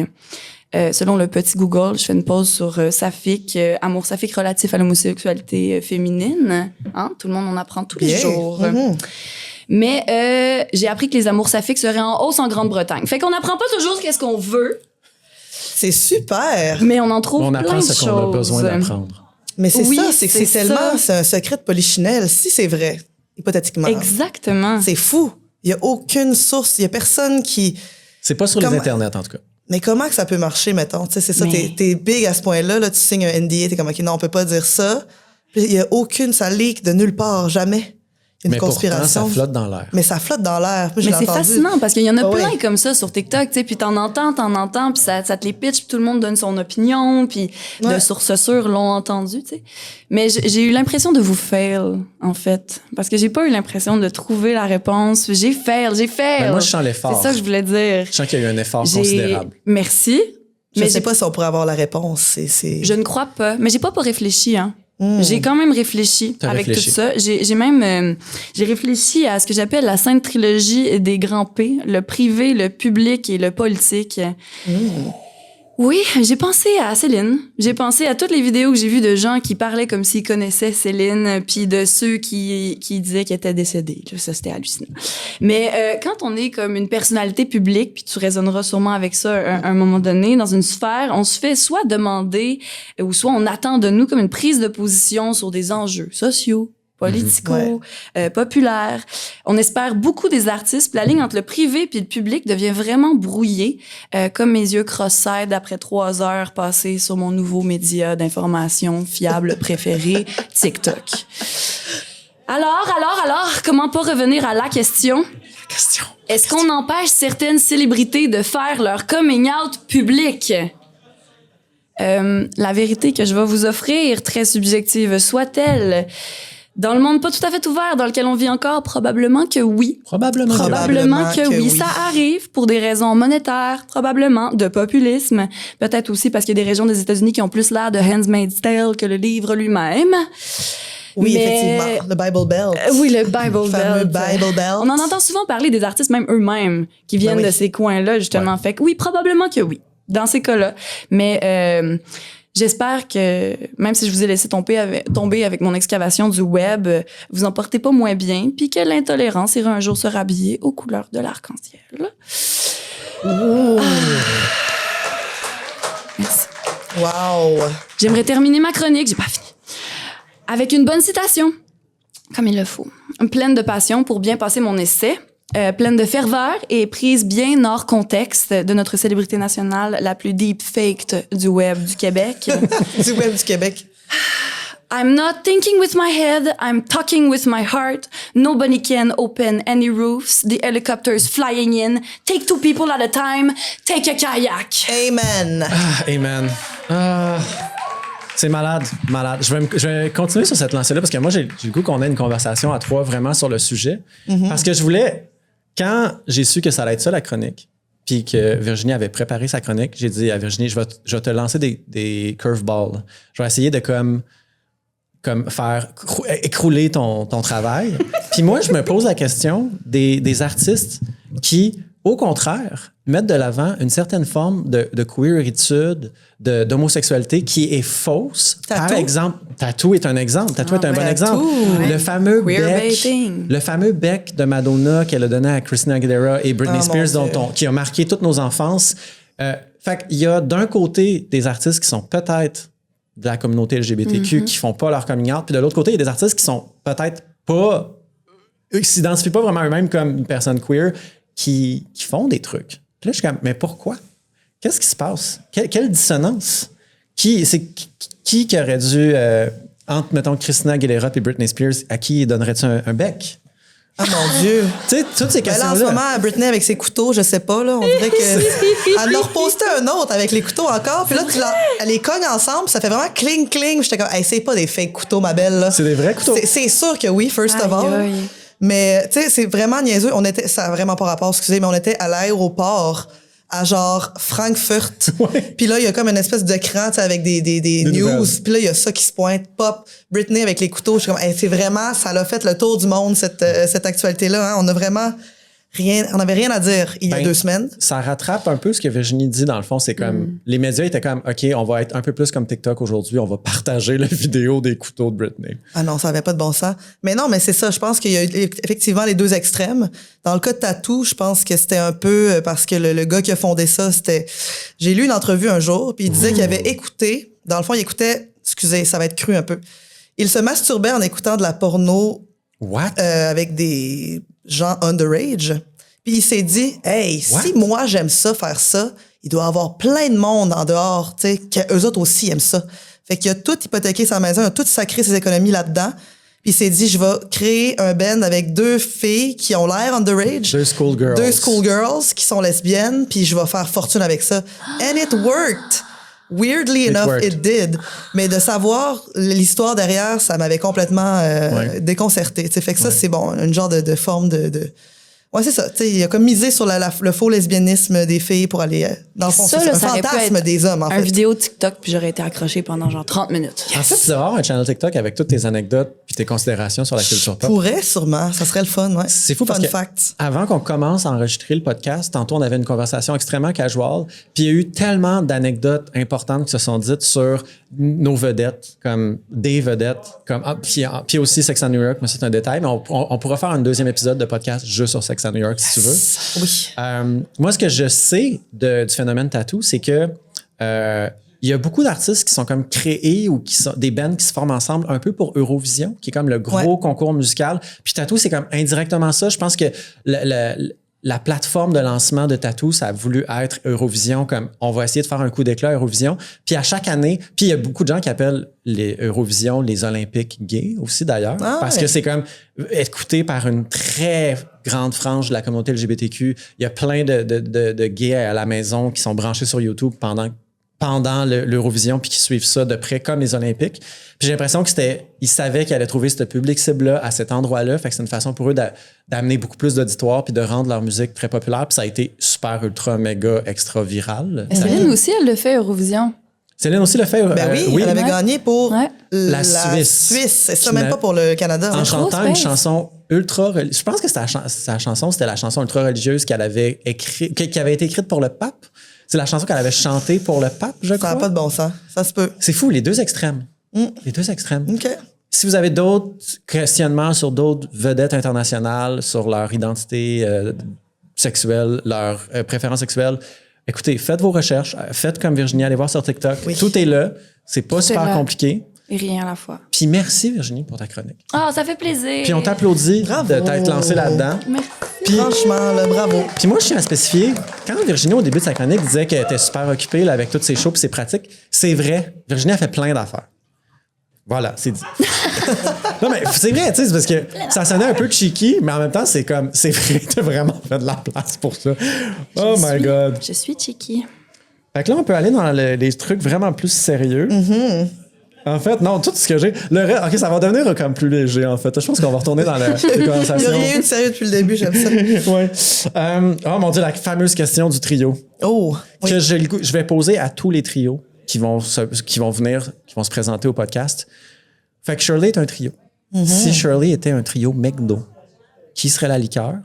Selon le petit Google, je fais une pause sur saphique, amour saphique relatif à l'homosexualité féminine. Hein? Tout le monde en apprend tous les jours. Mais j'ai appris que les amours saphiques seraient en hausse en Grande-Bretagne. Fait qu'on n'apprend pas toujours qu'est-ce qu'on veut. C'est super. Mais on en trouve On plein apprend de ce qu'on a choses. besoin d'apprendre. Mais c'est Oui, ça, c'est c'est tellement... ça. C'est un secret de polichinelle, si c'est vrai, hypothétiquement. Exactement. C'est fou. Il y a aucune source, il y a personne qui... C'est pas sur les internets, en tout cas. Mais comment que ça peut marcher, mettons? Tu sais, c'est ça, t'es big à ce point-là, là, tu signes un NDA, t'es comme, OK, non, on peut pas dire ça. Puis il y a aucune, ça leak de nulle part, jamais. une mais conspiration. pourtant, ça flotte dans l'air. Mais ça flotte dans l'air. Moi, je Mais l'ai c'est entendu. fascinant parce qu'il y en a Ah plein ouais. comme ça sur TikTok, tu sais, puis t'en entends, puis ça te les pitch, puis tout le monde donne son opinion, puis Ouais. de sources sûres l'ont entendu, tu sais. Mais j'ai eu l'impression de vous fail, en fait, parce que j'ai pas eu l'impression de trouver la réponse. J'ai fail. Mais moi, je sens l'effort. C'est ça que je voulais dire. Je sens qu'il y a eu un effort considérable. Merci. Je Mais sais pas si on pourrait avoir la réponse. Je ne crois pas. Mais j'ai pas réfléchi, hein. J'ai quand même réfléchi T'as avec réfléchi. tout ça. J'ai même j'ai réfléchi à ce que j'appelle la sainte trilogie des grands P, le privé, le public et le politique. Oui, j'ai pensé à Céline. J'ai pensé à toutes les vidéos que j'ai vues de gens qui parlaient comme s'ils connaissaient Céline, puis de ceux qui disaient qu'elle était décédée. Là, ça, c'était hallucinant. Mais quand on est comme une personnalité publique, puis tu résonneras sûrement avec ça à un moment donné, dans une sphère, on se fait soit demander, ou soit on attend de nous comme une prise de position sur des enjeux sociaux, politico, populaires. On espère beaucoup des artistes. Puis la ligne entre le privé puis le public devient vraiment brouillée, comme mes yeux cross-eyed après 3 heures passées sur mon nouveau média d'information fiable préféré, TikTok. Alors, comment pas revenir à la question? Est-ce qu'on empêche certaines célébrités de faire leur coming out public? La vérité que je vais vous offrir, très subjective soit-elle, dans le monde pas tout à fait ouvert dans lequel on vit encore, probablement que oui. Probablement. Probablement que oui. Ça arrive pour des raisons monétaires, probablement, de populisme. Peut-être aussi parce qu'il y a des régions des États-Unis qui ont plus l'air de Handmaid's Tale que le livre lui-même. Oui, Mais- effectivement. Le Bible Belt. Oui, le Bible Le fameux Belt. Bible Belt. On en entend souvent parler des artistes, même eux-mêmes, qui viennent Ben oui. de ces coins-là, justement. Fait que oui, probablement que oui, dans ces cas-là. Mais j'espère que, même si je vous ai laissé tomber avec mon excavation du web, vous en portez pas moins bien, puis que l'intolérance ira un jour se rhabiller aux couleurs de l'arc-en-ciel. Merci. Wow. J'aimerais terminer ma chronique, j'ai pas fini, avec une bonne citation, comme il le faut. Pleine de passion pour bien passer mon essai, pleine de ferveur et prise bien hors contexte de notre célébrité nationale, la plus deep-faked du web du Québec. Du web du Québec. I'm not thinking with my head, I'm talking with my heart. Nobody can open any roofs. The helicopter's flying in. Take 2 people at a time. Take a kayak. Amen. Ah, amen. Ah, c'est malade. Je vais continuer sur cette lancée-là parce que moi, j'ai le goût qu'on ait une conversation à 3 vraiment sur le sujet. Parce que je voulais, quand j'ai su que ça allait être ça la chronique, puis que Virginie avait préparé sa chronique, j'ai dit à Virginie, je vais te lancer des curveballs. Je vais essayer de comme faire écrouler ton travail. Puis moi, je me pose la question des artistes qui, au contraire, mettent de l'avant une certaine forme de queeritude, d'homosexualité qui est fausse. Tattoo. Par exemple, Tattoo est un exemple. Tattoo est un bon Tattoo, exemple. ouais. Le fameux bec de Madonna qu'elle a donné à Christina Aguilera et Britney Oh, Spears, mon Dieu. qui a marqué toutes nos enfances. Fait qu'il y a d'un côté des artistes qui sont peut-être de la communauté LGBTQ qui font pas leur coming out, puis de l'autre côté, il y a des artistes qui sont peut-être pas, qui s'identifient pas vraiment eux-mêmes comme une personne queer, qui font des trucs. Puis là, je suis comme, mais pourquoi? Qu'est-ce qui se passe? Quelle dissonance? Qui aurait dû, entre, mettons, Christina Aguilera et Britney Spears, à qui donnerais-tu un bec? Ah mon Dieu. Tu sais, toutes ces Ben là, en ce questions-là. moment, Britney avec ses couteaux, je sais pas, là, on dirait que. Elle en a reposté un autre avec les couteaux encore, puis là, elle les cogne ensemble, ça fait vraiment cling, cling. J'étais comme, hey, c'est pas des fake couteaux, ma belle, là. C'est des vrais couteaux. C'est sûr que oui, first of all. Aïe, aïe. Mais, tu sais, c'est vraiment niaiseux. Ça a vraiment pas rapport, excusez, mais on était à l'aéroport, à genre Frankfurt. Ouais. Puis là, il y a comme une espèce d'écran, tu sais, avec des news. nouvelles. Puis là, il y a ça qui se pointe, pop, Britney avec les couteaux. Je suis comme, hey, c'est vraiment, ça l'a fait le tour du monde, cette actualité-là. Hein. On n'avait rien à dire il y a 2 semaines. Ça rattrape un peu ce que Virginie dit, dans le fond. C'est comme, les médias étaient comme, OK, on va être un peu plus comme TikTok aujourd'hui, on va partager la vidéo des couteaux de Britney. Ah non, ça avait pas de bon sens. Mais non, mais c'est ça. Je pense qu'il y a eu effectivement les 2 extrêmes. Dans le cas de Tattoo, je pense que c'était un peu parce que le gars qui a fondé ça, j'ai lu une entrevue un jour, puis il disait qu'il avait écouté, dans le fond, il écoutait, excusez, ça va être cru un peu. Il se masturbait en écoutant de la porno What? avec des gens underage. Puis il s'est dit, hey, What? si moi j'aime ça, faire ça, il doit y avoir plein de monde en dehors, tu sais, qu'eux autres aussi aiment ça. Fait qu'il a tout hypothéqué sa maison, il a tout sacré ses économies là-dedans. Puis il s'est dit, je vais créer un band avec 2 filles qui ont l'air underage. 2 schoolgirls. 2 schoolgirls qui sont lesbiennes, puis je vais faire fortune avec ça. And it worked. Weirdly enough, it did. Mais de savoir l'histoire derrière, ça m'avait complètement déconcerté. T'sais, fait que ça, c'est bon, une genre de forme de... Ouais, c'est ça. T'sais, il a comme misé sur le faux lesbianisme des filles pour aller... dans le fond, Ça, c'est là, un ça aurait pu fantasme être des hommes, en un fait. vidéo TikTok, puis j'aurais été accrochée pendant genre 30 minutes. En fait, tu devrais avoir un channel TikTok avec toutes tes anecdotes puis tes considérations sur la culture pop. Pourrait, sûrement. Ça serait le fun, ouais. C'est fou parce Fun que fact. avant qu'on commence à enregistrer le podcast, tantôt on avait une conversation extrêmement casual, puis il y a eu tellement d'anecdotes importantes qui se sont dites sur nos vedettes, comme des vedettes, comme puis aussi Sex and New York, mais c'est un détail, mais on pourra faire un 2e épisode de podcast juste sur Sex and New York si tu veux. Oui. Moi, ce que je sais du phénomène tattoo, c'est que il y a beaucoup d'artistes qui sont comme créés ou qui sont des bands qui se forment ensemble un peu pour Eurovision, qui est comme le gros concours musical. Puis Tattoo, c'est comme indirectement ça. Je pense que la plateforme de lancement de Tattoo, ça a voulu être Eurovision, comme on va essayer de faire un coup d'éclat Eurovision. Puis à chaque année, puis il y a beaucoup de gens qui appellent les Eurovision les Olympiques gays aussi d'ailleurs, parce que c'est comme écouté par une très grande frange de la communauté LGBTQ. Il y a plein de gays à la maison qui sont branchés sur YouTube pendant l'Eurovision puis qui suivent ça de près comme les Olympiques. Puis j'ai l'impression ils savaient qu'ils allaient trouver ce public cible-là à cet endroit-là. Fait que c'est une façon pour eux d'amener beaucoup plus d'auditoire puis de rendre leur musique très populaire. Puis ça a été super, ultra, méga, extra viral. Céline aussi, elle le fait Eurovision. Céline aussi le fait. Ben oui, elle avait gagné pour la Suisse. C'est ça, même pas pour le Canada. En chantant une chanson ultra... Je pense que c'était sa chanson, c'était la chanson ultra religieuse qu'elle avait écrite, qui avait été écrite pour le pape. C'est la chanson qu'elle avait chantée pour le pape, je crois. Ça n'a pas de bon sens. Ça se peut. C'est fou, les 2 extrêmes. Les 2 extrêmes. OK. Si vous avez d'autres questionnements sur d'autres vedettes internationales, sur leur identité sexuelle, leur préférence sexuelle, écoutez, faites vos recherches. Faites comme Virginie, allez voir sur TikTok. Oui. Tout est là. C'est pas super compliqué. Et rien à la fois. Puis merci, Virginie, pour ta chronique. Ah, ça fait plaisir. Puis on t'applaudit de t'être lancée là-dedans. Merci. Puis, franchement, là, bravo. Puis moi, je tiens à spécifier, quand Virginie, au début de sa chronique, disait qu'elle était super occupée là, avec toutes ses shows et ses pratiques, c'est vrai. Virginie a fait plein d'affaires. Voilà, c'est dit. Non, mais c'est vrai, tu sais, c'est parce que ça sonnait un peu cheeky, mais en même temps, c'est comme, c'est vrai, t'as vraiment fait de la place pour ça. Oh my God. Je suis cheeky. Fait que là, on peut aller dans les trucs vraiment plus sérieux. En fait, non, tout ce que j'ai... OK, ça va devenir comme plus léger, en fait. Je pense qu'on va retourner dans la conversation. Il n'y a rien eu de sérieux depuis le début, j'aime ça. Oui. Oh mon Dieu, la fameuse question du trio. Oh, oui. Que je vais poser à tous les trios qui vont se présenter au podcast. Fait que Shirley est un trio. Si Shirley était un trio McDo, qui serait la liqueur,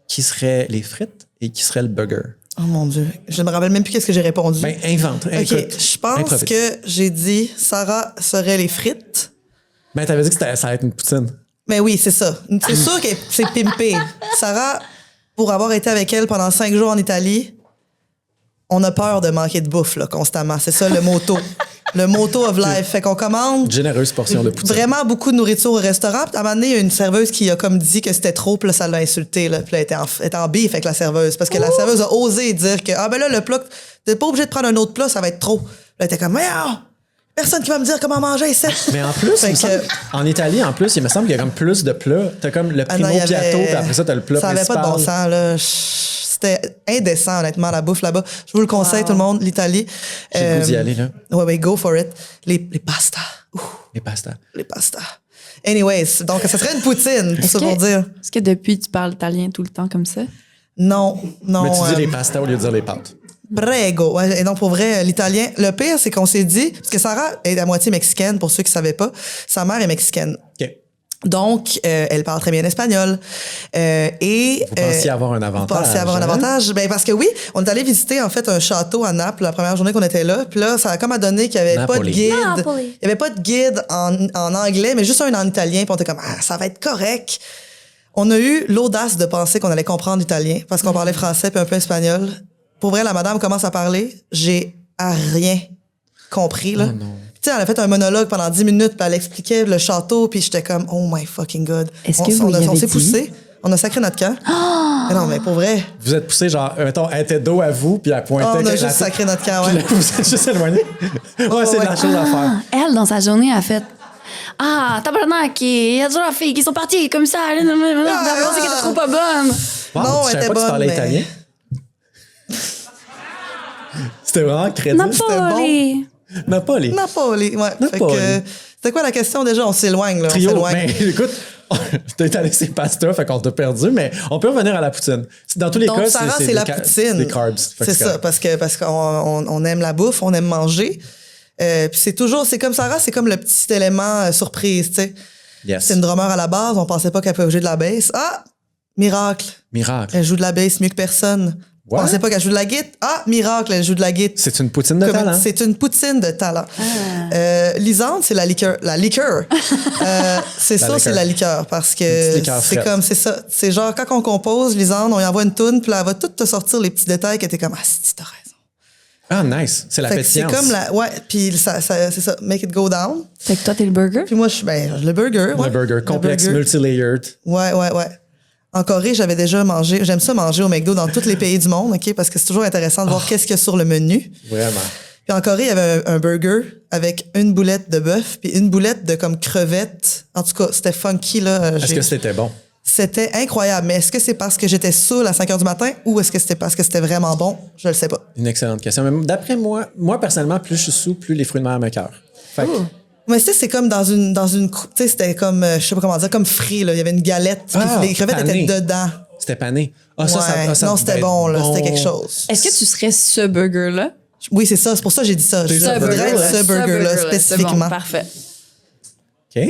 qui serait les frites et qui serait le burger? Oh mon Dieu, je ne me rappelle même plus qu'est-ce que j'ai répondu. Ben, invente. OK, Écoute, je pense que j'ai dit Sarah serait les frites. Ben, t'avais dit que ça allait être une poutine. Mais oui, c'est ça. C'est sûr que c'est pimpé. Sarah, pour avoir été avec elle pendant 5 jours en Italie, on a peur de manquer de bouffe là, constamment. C'est ça le motto. Le motto of life. Fait qu'on commande... Généreuse portion de poutine. Vraiment beaucoup de nourriture au restaurant. Puis à un moment donné, il y a une serveuse qui a comme dit que c'était trop, puis là, ça l'a insulté. Là. Puis là, elle était en bif avec la serveuse. Parce que la serveuse a osé dire que, ah ben là, le plat, t'es pas obligé de prendre un autre plat, ça va être trop. Là, elle était comme, mais personne qui va me dire comment manger ici. Mais en plus, en Italie, en plus, il me semble qu'il y a comme plus de plats. T'as comme le primo piatto, puis après ça, t'as le plat principal. Ça avait pas de bon sens, là. C'était indécent, honnêtement, la bouffe là-bas. Je vous le conseille, tout le monde, l'Italie. J'ai le goût d'y aller, là. Ouais, go for it. Les pastas. Les pastas. Les pastas. Anyways, donc, ça serait une poutine, pour ça pour dire. Est-ce que depuis, tu parles italien tout le temps comme ça? Non. Mais tu dis les pastas au lieu de dire les pâtes. Prego. Ouais, et donc, pour vrai, l'italien, le pire, c'est qu'on s'est dit, parce que Sarah est à moitié mexicaine, pour ceux qui ne savaient pas. Sa mère est mexicaine. OK. Donc, elle parle très bien espagnol. Vous pensiez avoir un avantage. Vous pensiez avoir un avantage. Ben, parce que oui, on est allé visiter, en fait, un château à Naples la première journée qu'on était là. Puis là, ça a comme à donner qu'il n'y avait pas de guide. Il n'y avait pas de guide en anglais, mais juste un en italien. Puis on était comme, ça va être correct. On a eu l'audace de penser qu'on allait comprendre l'italien parce qu'on parlait français puis un peu espagnol. Pour vrai, la madame commence à parler. J'ai rien compris, là. Oh non. Tu sais, elle a fait un monologue pendant 10 minutes, puis elle expliquait le château, puis j'étais comme, oh my fucking God. Est-ce que vous y avez on s'est dit? poussé, on a sacré notre camp. Mais non, mais pour vrai. Vous êtes poussé, genre, mettons, elle était dos à vous, puis elle pointait. On a juste sacré notre camp, ouais. Vous êtes juste éloigné. Ouais, c'est la chose à faire. Elle, dans sa journée, a fait Ah, tabarnak, il y a toujours la fille qui sont parties comme ça. T'as pensé qu'elle était trop pas bonne. Wow, Non, tu elle savais était pas que tu bonne, parlais mais- italien? C'était vraiment crédible. Napoli. Napoli. Napoli, ouais. Fait Napoli. que, c'était quoi la question déjà? On s'éloigne, là. Trio. On s'éloigne. Mais écoute, t'es allé c'est pasta, fait qu'on t'a perdu, mais on peut revenir à la poutine. Dans tous les Donc, cas, Sarah, c'est des la c'est poutine. des carbs. Fait que C'est ça, correct. parce qu'on aime la bouffe, on aime manger. Puis c'est comme Sarah, c'est comme le petit élément surprise, tu sais. Yes. C'est une drummer à la base, on pensait pas qu'elle pouvait jouer de la bass. Ah! Miracle. Miracle. Elle joue de la bass mieux que personne. What? On pensait pas qu'elle joue de la guitare. Ah! Miracle, elle joue de la guitare. C'est une poutine de talent. C'est une poutine de talent. Lisande, c'est la liqueur. La liqueur. C'est ça, liqueur. c'est la liqueur. Parce Une petite que liqueur c'est frette. comme, c'est ça. C'est genre, quand on compose, Lisande, on y envoie une toune, puis là, elle va tout te sortir les petits détails que t'es comme, ah, si, t'as raison. Ah, nice. C'est la Fait que c'est pétillance. comme la, ouais, puis c'est ça, make it go down. Fait que toi, t'es le burger? Puis moi, je suis, le burger. Ouais. Le burger complexe, burger. multi-layered. Ouais. En Corée, j'avais déjà mangé. J'aime ça manger au McDo dans tous les pays du monde, OK? Parce que c'est toujours intéressant de voir qu'est-ce qu'il y a sur le menu. Vraiment. Puis en Corée, il y avait un burger avec une boulette de bœuf puis une boulette de comme crevettes. En tout cas, c'était funky, là. Est-ce que c'était bon? C'était incroyable. Mais est-ce que c'est parce que j'étais saoul à 5 h du matin ou est-ce que c'était parce que c'était vraiment bon? Je le sais pas. Une excellente question. Mais d'après moi, personnellement, plus je suis sous, plus les fruits de mer me cœurent. Fait que- Mais c'est comme dans une tu sais, c'était comme, je sais pas comment dire, comme frit, là. Il y avait une galette, puis Ah, les crevettes pané. étaient dedans. C'était pané. Ah, Ouais. ça Non, devait c'était être bon, là. C'était quelque chose. Est-ce que tu serais ce burger-là? Oui, c'est ça. C'est pour ça que j'ai dit ça. Je Ce voudrais burger-là. ce burger-là, C'est spécifiquement. bon, parfait. OK.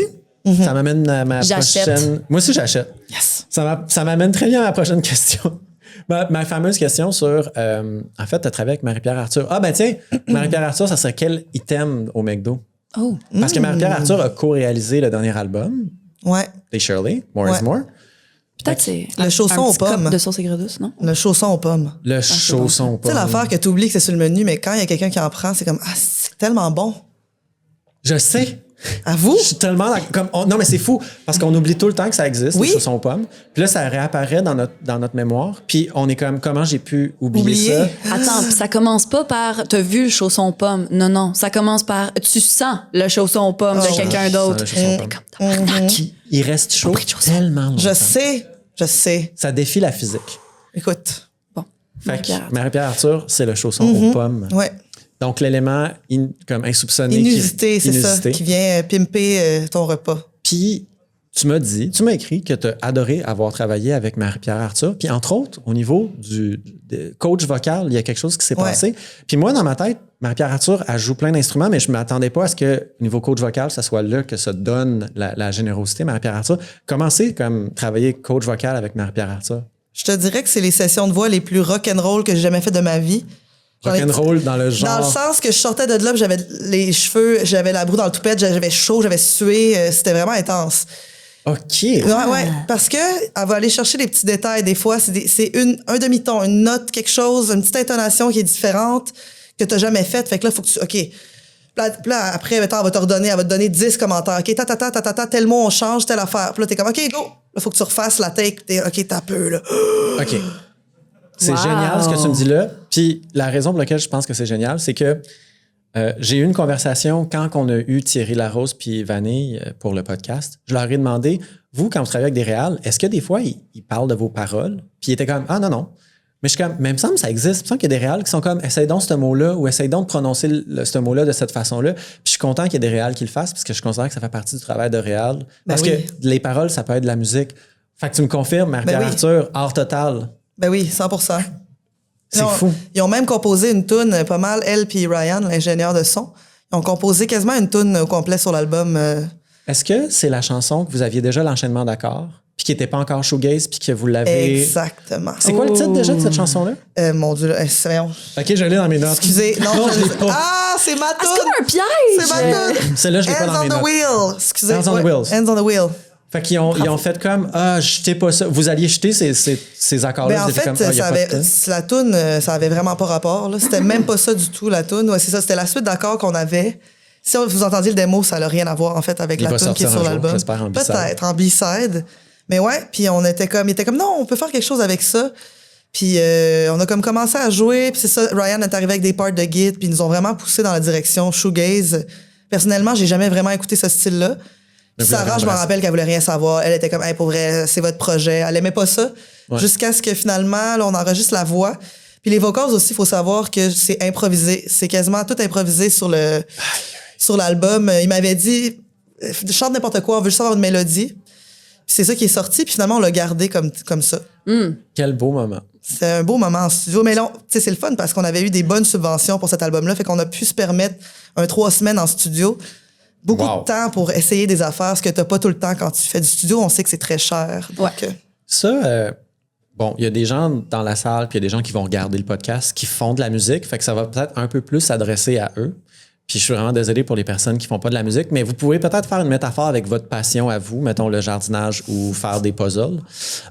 Ça m'amène à ma J'achète. prochaine... Moi aussi, j'achète. Yes. Ça m'amène très bien à ma prochaine question. Ma fameuse question sur... en fait, tu as travaillé avec Marie-Pierre Arthur. Ah, ben tiens, Marie-Pierre Arthur, ça serait quel item au McDo? Oh. Parce que Marie-Pierre Arthur a co-réalisé le dernier album, Ouais. des Shirley, More Ouais. is More. Peut-être c'est Le chausson un aux petit cup pommes. de sauce aigre douce, non? Le chausson aux pommes. Le chausson. Tu sais, l'affaire que tu oublies que c'est sur le menu, mais quand il y a quelqu'un qui en prend, c'est comme, ah, c'est tellement bon. Je sais. À vous? Je suis tellement non, mais c'est fou parce qu'on oublie tout le temps que ça existe, Oui. les chaussons aux pommes. Puis là, ça réapparaît dans notre mémoire. Puis on est comme, comment j'ai pu oublier ça? Attends, pis ça commence pas par t'as vu le chausson aux pommes. Non, ça commence par tu sens le chausson aux pommes de quelqu'un d'autre. Je sens le chausson aux pommes. Comme Puis il reste chaud pris de chausson. tellement longtemps. Je sais. Ça défie la physique. Écoute. bon. Fait Marie-Pierre. que Marie-Pierre Arthur, c'est le chausson aux pommes. Ouais. Donc l'élément comme insoupçonné. Inusité, c'est ça, inusité. qui vient pimper ton repas. Puis, tu m'as écrit que tu as adoré avoir travaillé avec Marie-Pierre Arthur. Puis, entre autres, au niveau du coach vocal, il y a quelque chose qui s'est Ouais. passé. Puis, moi, dans ma tête, Marie-Pierre Arthur, elle joue plein d'instruments, mais je ne m'attendais pas à ce que, au niveau coach vocal, ça soit là que ça donne la générosité, Marie-Pierre Arthur. Comment c'est, comme, travailler coach vocal avec Marie-Pierre Arthur? Je te dirais que c'est les sessions de voix les plus rock'n'roll que j'ai jamais fait de ma vie. J'en ai- Rock'n'roll dans le genre. Dans le sens que je sortais de là, puis j'avais les cheveux, j'avais la broue dans le toupette, j'avais chaud, j'avais sué, c'était vraiment intense. OK. Ouais, parce que elle va aller chercher les petits détails. Des fois, c'est un demi-ton, une note, quelque chose, une petite intonation qui est différente que t'as jamais faite. Fait que là, faut que tu, OK. Puis là, après, mettons, elle va te donner 10 commentaires. OK, tel mot, on change, telle affaire. Puis là, t'es comme, OK, go. Là, faut que tu refasses la take. T'es, OK, t'as peu, là. OK. C'est Wow. génial ce que tu me dis là. Puis la raison pour laquelle je pense que c'est génial, c'est que j'ai eu une conversation quand on a eu Thierry Larose puis Vanille pour le podcast. Je leur ai demandé, vous, quand vous travaillez avec des réals, est-ce que des fois, ils parlent de vos paroles? Puis ils étaient comme, ah non. Mais je suis comme, mais il me semble que ça existe. Il me semble qu'il y a des réals qui sont comme, essaye donc ce mot-là ou essaye donc de prononcer ce mot-là de cette façon-là. Puis je suis content qu'il y ait des réals qui le fassent parce que je considère que ça fait partie du travail de réal. Parce oui. que les paroles, ça peut être de la musique. Fait que tu me confirmes, Marie-Pierre Ben oui. Arthur, art total. Ben oui, 100%. C'est fou. Ils ont même composé une toune pas mal, elle puis Ryan, l'ingénieur de son. Ils ont composé quasiment une toune au complet sur l'album. Est-ce que c'est la chanson que vous aviez déjà l'enchaînement d'accords, puis qui n'était pas encore shoegaze, puis que vous l'avez... Exactement. C'est quoi le titre déjà de cette chanson-là? Mon Dieu, voyons. OK, je l'ai dans mes notes. Excusez. Non, je l'ai pas. Ah, c'est ma Ah, c'est toune! comme un piège! C'est ma toune! Celle-là, je l'ai pas dans Hands mes on the notes. wheel! Excusez. Hands on the wheels. Hands on the wheel. Fait qu'ils ont fait comme, jetez pas ça. Vous alliez jeter ces accords-là. Ben, en vous étiez fait, comme, y a ça pas de avait, temps. la toune, ça avait vraiment pas rapport. Là. C'était même pas ça du tout, la toune. Ouais, c'est ça, c'était la suite d'accords qu'on avait. Si vous entendiez le démo, ça n'a rien à voir, en fait, avec Il la va toune qui est sortir sur un jour, l'album. j'espère, en B-side. Peut-être, en B-side. Mais ouais, puis il était comme, non, on peut faire quelque chose avec ça. Puis on a comme commencé à jouer, puis c'est ça, Ryan est arrivé avec des parts de guide, puis ils nous ont vraiment poussé dans la direction shoegaze. Personnellement, j'ai jamais vraiment écouté ce style-là. Sarah, je me rappelle qu'elle voulait rien savoir. Elle était comme, hey, pour vrai, c'est votre projet. Elle aimait pas ça. Ouais. Jusqu'à ce que finalement, là, on enregistre la voix. Puis les vocals aussi, il faut savoir que c'est improvisé. C'est quasiment tout improvisé sur l'album. Il m'avait dit, chante n'importe quoi, on veut juste avoir une mélodie. Puis c'est ça qui est sorti. Puis finalement, on l'a gardé comme ça. Quel beau moment. C'est un beau moment en studio. Mais là, c'est le fun parce qu'on avait eu des bonnes subventions pour cet album-là. Fait qu'on a pu se permettre 3 semaines en studio. Beaucoup de temps pour essayer des affaires, ce que t'as pas tout le temps quand tu fais du studio. On sait que c'est très cher. Donc, Ça, bon, il y a des gens dans la salle, puis il y a des gens qui vont regarder le podcast, qui font de la musique, fait que ça va peut-être un peu plus s'adresser à eux. Puis je suis vraiment désolé pour les personnes qui font pas de la musique, mais vous pouvez peut-être faire une métaphore avec votre passion à vous, mettons le jardinage ou faire des puzzles.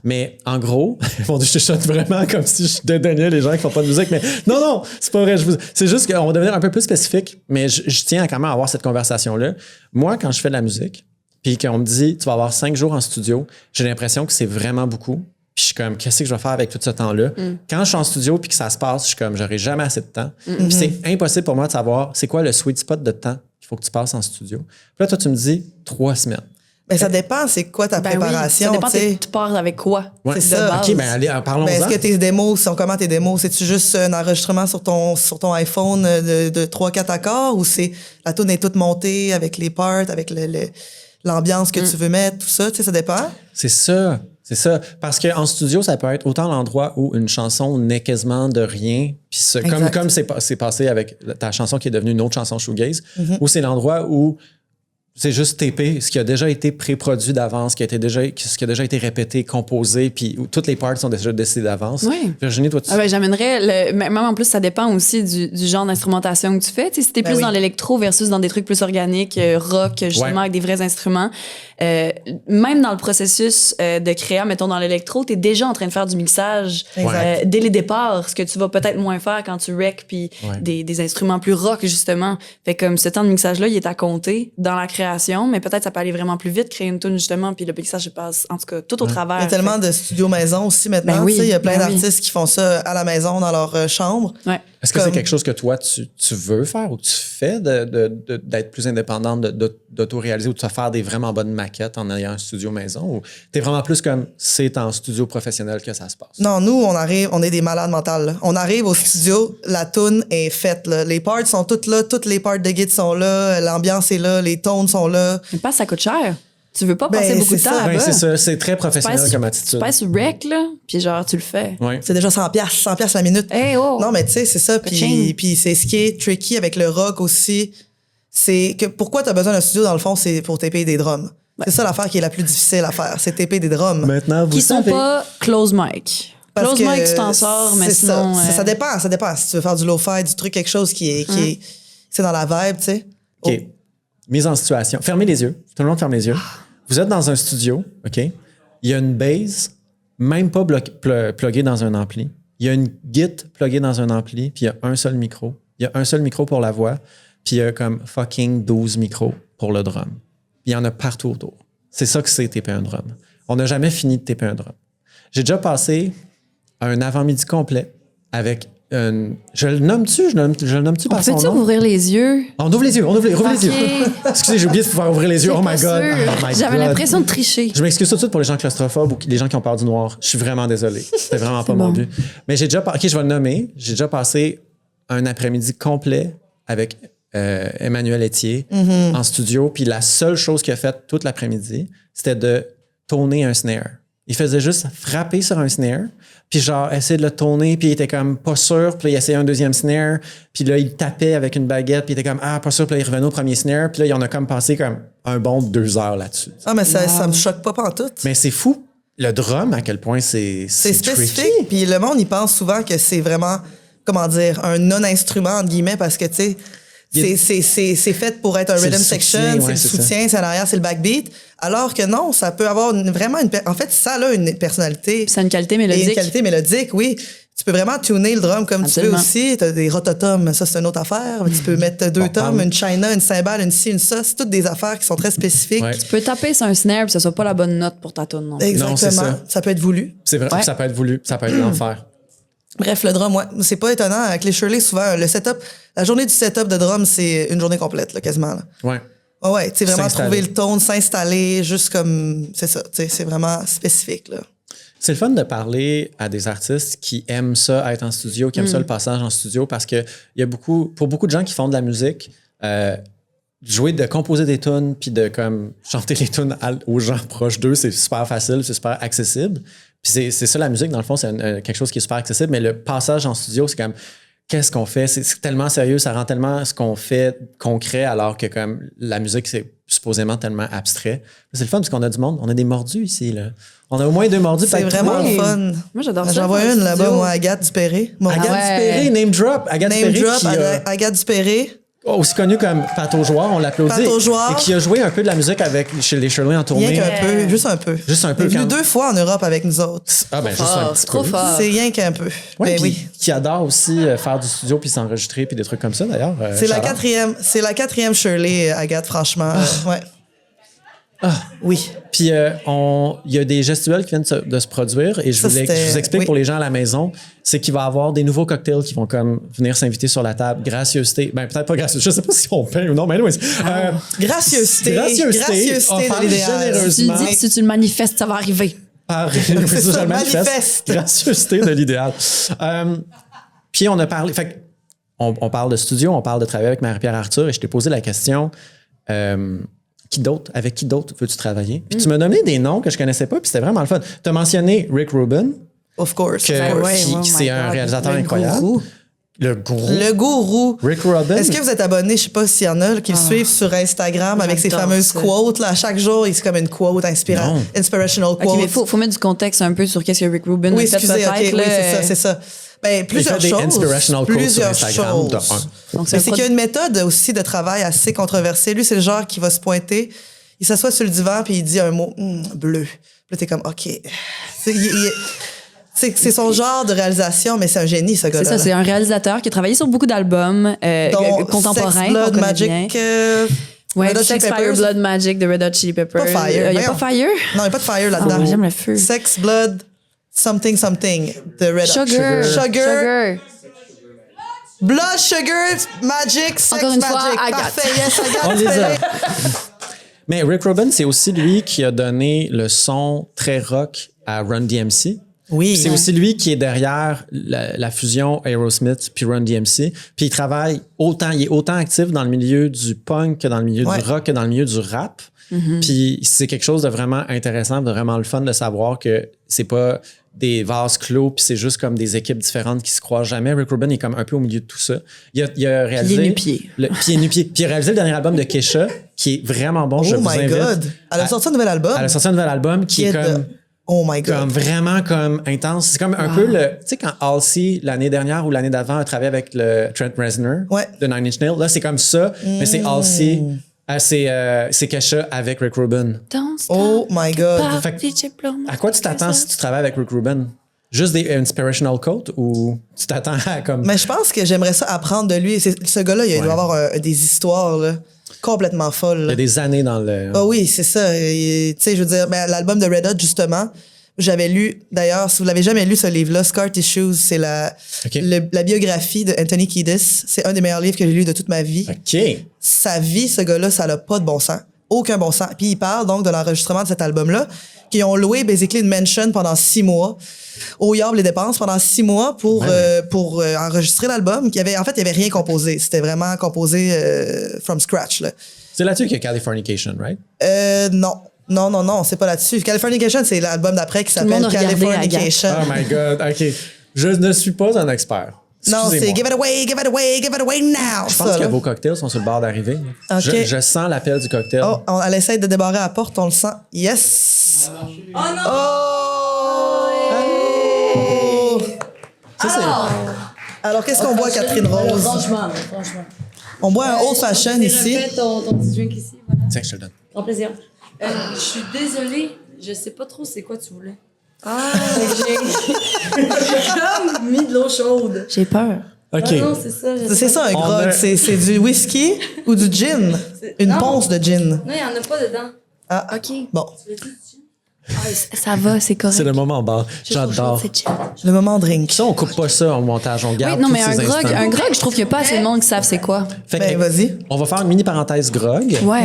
Mais en gros, bon, je chuchote vraiment comme si je dédaignais les gens qui font pas de musique, mais non, c'est pas vrai. C'est juste qu'on va devenir un peu plus spécifique, mais je tiens à quand même avoir cette conversation-là. Moi, quand je fais de la musique, puis qu'on me dit, tu vas avoir 5 jours en studio, j'ai l'impression que c'est vraiment beaucoup. Puis je suis comme, qu'est-ce que je vais faire avec tout ce temps-là? Quand je suis en studio puis que ça se passe, je suis comme, j'aurai jamais assez de temps. Puis c'est impossible pour moi de savoir c'est quoi le sweet spot de temps qu'il faut que tu passes en studio. Puis là, toi, tu me dis 3 semaines. Mais ça dépend, c'est quoi ta préparation. Oui, ça dépend, tu pars avec quoi. Ouais. C'est ça. OK, ben allez, parlons-en. Est-ce que tes démos sont comment tes démos? C'est-tu juste un enregistrement sur ton iPhone de 3-4 accords ou c'est la tune est toute montée avec les parts, avec l'ambiance que tu veux mettre, tout ça? Tu sais, ça dépend. C'est ça. C'est ça. Parce qu'en studio, ça peut être autant l'endroit où une chanson n'est quasiment de rien. Puis comme c'est passé avec ta chanson qui est devenue une autre chanson shoegaze, où c'est l'endroit où c'est juste TP, ce qui a déjà été pré-produit d'avance, ce qui a déjà été répété, composé, puis où toutes les parts sont déjà décidées d'avance. Oui. Virginie, toi, tu... j'amènerais, même en plus, ça dépend aussi du genre d'instrumentation que tu fais. Tu sais, si t'es plus dans l'électro versus dans des trucs plus organiques, rock, justement, avec des vrais instruments. Même dans le processus de créa, mettons dans l'électro, t'es déjà en train de faire du mixage dès les départs, ce que tu vas peut-être moins faire quand tu rec, puis des instruments plus rock, justement. Fait comme ce temps de mixage-là, il est à compter dans la création, mais peut-être ça peut aller vraiment plus vite, créer une tune justement, puis le mixage se passe, en tout cas, tout au travers. Il y a tellement de studios maison aussi maintenant. Il y a plein d'artistes qui font ça à la maison, dans leur chambre. Ouais. Est-ce que c'est quelque chose que toi, tu veux faire ou tu fais d'être plus indépendante, d'auto-réaliser ou de te faire des vraiment bonnes maquettes en ayant un studio maison? Ou t'es vraiment plus comme c'est en studio professionnel que ça se passe? Non, nous, on est des malades mentales. Là. On arrive au studio, la toune est faite. Là. Les parts sont toutes là, toutes les parts de guide sont là, l'ambiance est là, les tones sont là. Mais pas, ça coûte cher. Tu veux pas passer beaucoup de temps là-bas. C'est ça, c'est très professionnel comme attitude. Tu passes rec, là, puis genre, tu le fais. Ouais. C'est déjà 100$ la minute. Hey, oh. Non, mais tu sais, c'est ça. Puis c'est ce qui est tricky avec le rock aussi. C'est que pourquoi tu as besoin d'un studio, dans le fond, c'est pour taper des drums. C'est ça l'affaire qui est la plus difficile à faire, c'est taper des drums. Maintenant, vous qui savez. sont pas close mic. Close mic, tu t'en sors, mais sinon... Ça dépend. Si tu veux faire du lo-fi, du truc, quelque chose qui est c'est dans la vibe, tu sais. OK. Mise en situation. Fermez les yeux. Tout le monde ferme les yeux. Vous êtes dans un studio, OK? Il y a une base, même pas pluguée dans un ampli. Il y a une git pluguée dans un ampli, puis il y a un seul micro. Il y a un seul micro pour la voix, puis il y a comme fucking 12 micros pour le drum. Puis il y en a partout autour. C'est ça que c'est taper un drum. On n'a jamais fini de taper un drum. J'ai déjà passé un avant-midi complet avec je le nomme-tu? Je le nomme-tu par son nom? On peut-tu ouvrir les yeux? On ouvre les yeux, ouvre les yeux. Excusez, j'ai oublié de pouvoir ouvrir les yeux. Oh my God. J'avais l'impression de tricher. Je m'excuse tout de suite pour les gens claustrophobes ou les gens qui ont peur du noir. Je suis vraiment désolé. C'était vraiment pas mon but. Mais j'ai déjà... OK, je vais le nommer. J'ai déjà passé un après-midi complet avec Emmanuel Etier en studio. Puis la seule chose qu'il a faite toute l'après-midi, c'était de tourner un snare. Il faisait juste frapper sur un snare, puis genre essayer de le tourner, puis il était comme pas sûr, puis là, il essayait un deuxième snare, puis là, il tapait avec une baguette, puis il était comme pas sûr, puis là, il revenait au premier snare, puis là, il en a comme passé comme un bon 2 heures là-dessus. Ah, mais ça me choque pas pantoute. Mais c'est fou. Le drum, à quel point c'est spécifique, puis le monde, il pense souvent que c'est vraiment, comment dire, un non-instrument, entre guillemets, parce que, tu sais, c'est fait pour être un rhythm section, c'est le soutien, c'est à l'arrière, c'est le backbeat. Alors que non, ça peut avoir vraiment en fait, ça a une personnalité. C'est une qualité mélodique. Et une qualité mélodique, oui. Tu peux vraiment tuner le drum comme tu veux aussi. Tu as des rototoms, ça, c'est une autre affaire. Tu peux mettre 2 toms, une china, une cymbale, une ci, une ça. C'est toutes des affaires qui sont très spécifiques. Ouais. Tu peux taper sur un snare et que ce soit pas la bonne note pour ta tune, non? Exactement. Non, ça peut être voulu. C'est vrai, ça peut être voulu, ça peut être l'enfer. Bref, le drum, c'est pas étonnant. Avec les Shirley, souvent, la journée du setup de drum, c'est une journée complète, là, quasiment. Là. Ouais. Ouais, tu sais, vraiment S'installer. trouver le ton, s'installer, juste comme, c'est ça, tu sais, c'est vraiment spécifique, là. C'est le fun de parler à des artistes qui aiment ça, être en studio, qui aiment ça, le passage en studio, parce que il y a pour beaucoup de gens qui font de la musique, de composer des tunes puis de comme chanter les tunes aux gens proches d'eux, c'est super facile, c'est super accessible. Puis c'est ça la musique, dans le fond, c'est quelque chose qui est super accessible, mais le passage en studio, c'est comme qu'est-ce qu'on fait? C'est tellement sérieux, ça rend tellement ce qu'on fait concret, alors que comme la musique, c'est supposément tellement abstrait. C'est le fun parce qu'on a du monde, on a des mordus ici, là. On a au moins 2 mordus. C'est vraiment le fun. Moi, j'adore ça. J'en vois dans le une là-bas, studio. moi, Agathe Dupéré. Agathe Dupéré, name drop. Agathe Name Dupéré drop, qui Agathe Dupéré. aussi connue comme Pat au joueur, on l'applaudit. Pat au joueur. Et qui a joué un peu de la musique chez les Shirley en tournée. Rien qu'un peu, juste un peu. Juste un peu. Elle est venue quand- 2 fois en Europe avec nous autres. Ah ben juste un petit Trop peu. fort. C'est rien qu'un peu. Ouais, Ben puis oui. qui adore aussi faire du studio puis s'enregistrer puis des trucs comme ça d'ailleurs. C'est la shout-out. quatrième Shirley, Agathe, franchement. Ouais. Oui. Puis il y a des gestuels qui viennent de se produire et je Ça, vous c'était- explique oui. pour les gens à la maison, c'est qu'il va y avoir des nouveaux cocktails qui vont comme venir s'inviter sur la table. Gracieuseté, ben peut-être pas gracieuseté, je sais pas si on paye ou non, mais anyway, Gracieuseté. Gracieuseté de offerte l'idéal. Si tu le dis, si tu le manifestes, ça va arriver. par ça, je le manifeste. Gracieuseté de l'idéal. Puis on a parlé, fait on parle de studio, on parle de travailler avec Marie-Pierre Arthur et je t'ai posé la question avec qui d'autre veux-tu travailler? Puis tu m'as donné des noms que je connaissais pas, puis c'était vraiment le fun. Tu as mentionné Rick Rubin, Of course. qui c'est un réalisateur Le incroyable. gourou. Le gourou. Le gourou. Rick Rubin. Est-ce que vous êtes abonné, je sais pas s'il y en a là, qui le suivent sur Instagram avec ses j'adore fameuses ça. quotes là, à chaque jour, c'est comme une quote Non. inspirational quote. OK, mais faut mettre du contexte un peu sur qu'est-ce que Rick Rubin Oui, a fait excusez, peut-être. OK, là. oui, c'est ça. Ben, plusieurs des choses. inspirational quotes sur plusieurs Instagram, de un. choses. Donc, Mais c'est qu'il y a une méthode aussi de travail assez controversée. Lui, c'est le genre qui va se pointer, il s'assoit sur le divan puis il dit un mot bleu. Puis là, t'es comme, OK. C'est son genre de réalisation, mais c'est un génie, ce C'est gars-là. ça, c'est un réalisateur qui a travaillé sur beaucoup d'albums Dont contemporains. Sex, qu'on Blood, connaît Magic, bien. Red Hot Sex, Chili Fire, Peppers. Blood, Magic de Red Hot Chili Peppers. Pas Fire. Il y a Voyons. pas Fire? Non, il n'y a pas de fire là-dedans. J'aime le feu. Sex, Blood, something, de Red Hot. Sugar. Sugar. Blood, Sugar, Magic, Sex, Encore une fois, Magic. Agathe. Parfait, yes, On Agathe. les a. Dupéré. Mais Rick Rubin, c'est aussi lui qui a donné le son très rock à Run DMC. Oui. C'est aussi lui qui est derrière la fusion Aerosmith puis Run DMC. Puis il travaille il est autant actif dans le milieu du punk que dans le milieu Ouais. du rock que dans le milieu du rap. Puis c'est quelque chose de vraiment intéressant, de vraiment le fun de savoir que c'est pas des vases clos puis c'est juste comme des équipes différentes qui se croisent jamais. Rick Rubin est comme un peu au milieu de tout ça. Il a réalisé... Pieds nu-pieds. Pieds nu-pieds. Puis il a réalisé le dernier album de Kesha qui est vraiment bon. Je Oh vous my invite. God. Elle a sorti un nouvel album. Elle a sorti un nouvel album qui est comme... Oh my God. Comme vraiment comme intense. C'est comme un peu le... Tu sais, quand Halsey, l'année dernière ou l'année d'avant, a travaillé avec le Trent Reznor Ouais. de Nine Inch Nails, là, c'est comme ça, mais c'est Halsey, c'est Kesha avec Rick Rubin. Don't stop. Oh my God. Fait que- DJ Plum. À quoi tu t'attends si tu travailles avec Rick Rubin? Juste des inspirational quotes ou tu t'attends à comme... Mais je pense que j'aimerais ça apprendre de lui. Ce gars-là, il doit avoir des histoires là, complètement folles. Il y là. a des années dans le... Ah oui, c'est ça. Tu sais, je veux dire, ben, l'album de Red Hot, justement, j'avais lu, d'ailleurs, si vous l'avez jamais lu, ce livre-là, Scar Tissues, c'est la biographie de Anthony Kiedis. C'est un des meilleurs livres que j'ai lu de toute ma vie. OK. Sa vie, ce gars-là, ça n'a pas de bon sens. Aucun bon sens. Puis il parle donc de l'enregistrement de cet album-là, qui ont loué basically une mansion pendant 6 mois, au Yard les dépenses pendant 6 mois pour enregistrer l'album. Il y avait rien composé. C'était vraiment composé from scratch, là. C'est là-dessus qu'il y a Californication, right? Non, c'est pas là-dessus. Californication, c'est l'album d'après qui le s'appelle monde a regardé, Californication. Oh my God, OK. Je ne suis pas un expert. Non, c'est Excusez-moi. give it away now. Je pense que vos cocktails sont sur le bord d'arriver. OK. Je sens l'appel du cocktail. Oh, elle essaie de débarrer la porte, on le sent. Yes! Oh non! Oh! Ça, c'est... Alors, qu'est-ce qu'on boit, Catherine Rose? Franchement. On boit un old fashion ici. Refais ton petit drink ici, voilà. Tiens, je te le donne. Grand plaisir. Je suis désolée, je sais pas trop c'est quoi tu voulais. Ah! J'ai comme mis de l'eau chaude. J'ai peur. OK. Ah non, c'est ça. je C'est sais. ça, un On grog. a- C'est du whisky ou du gin? Une Non. ponce de gin. Non, il y en a pas dedans. Ah, OK. bon. Tu veux-tu du gin? Ah, ça va, c'est correct. C'est le moment bar. Je trouve J'adore. que c'est chill. Le moment drink. Ça, on coupe pas ça en montage, on garde Oui, non, tous mais ces instants. un grog, je trouve qu'il n'y a pas assez de monde qui savent c'est quoi. Fait Ben, que, vas-y. on va faire une mini parenthèse grog. Ouais.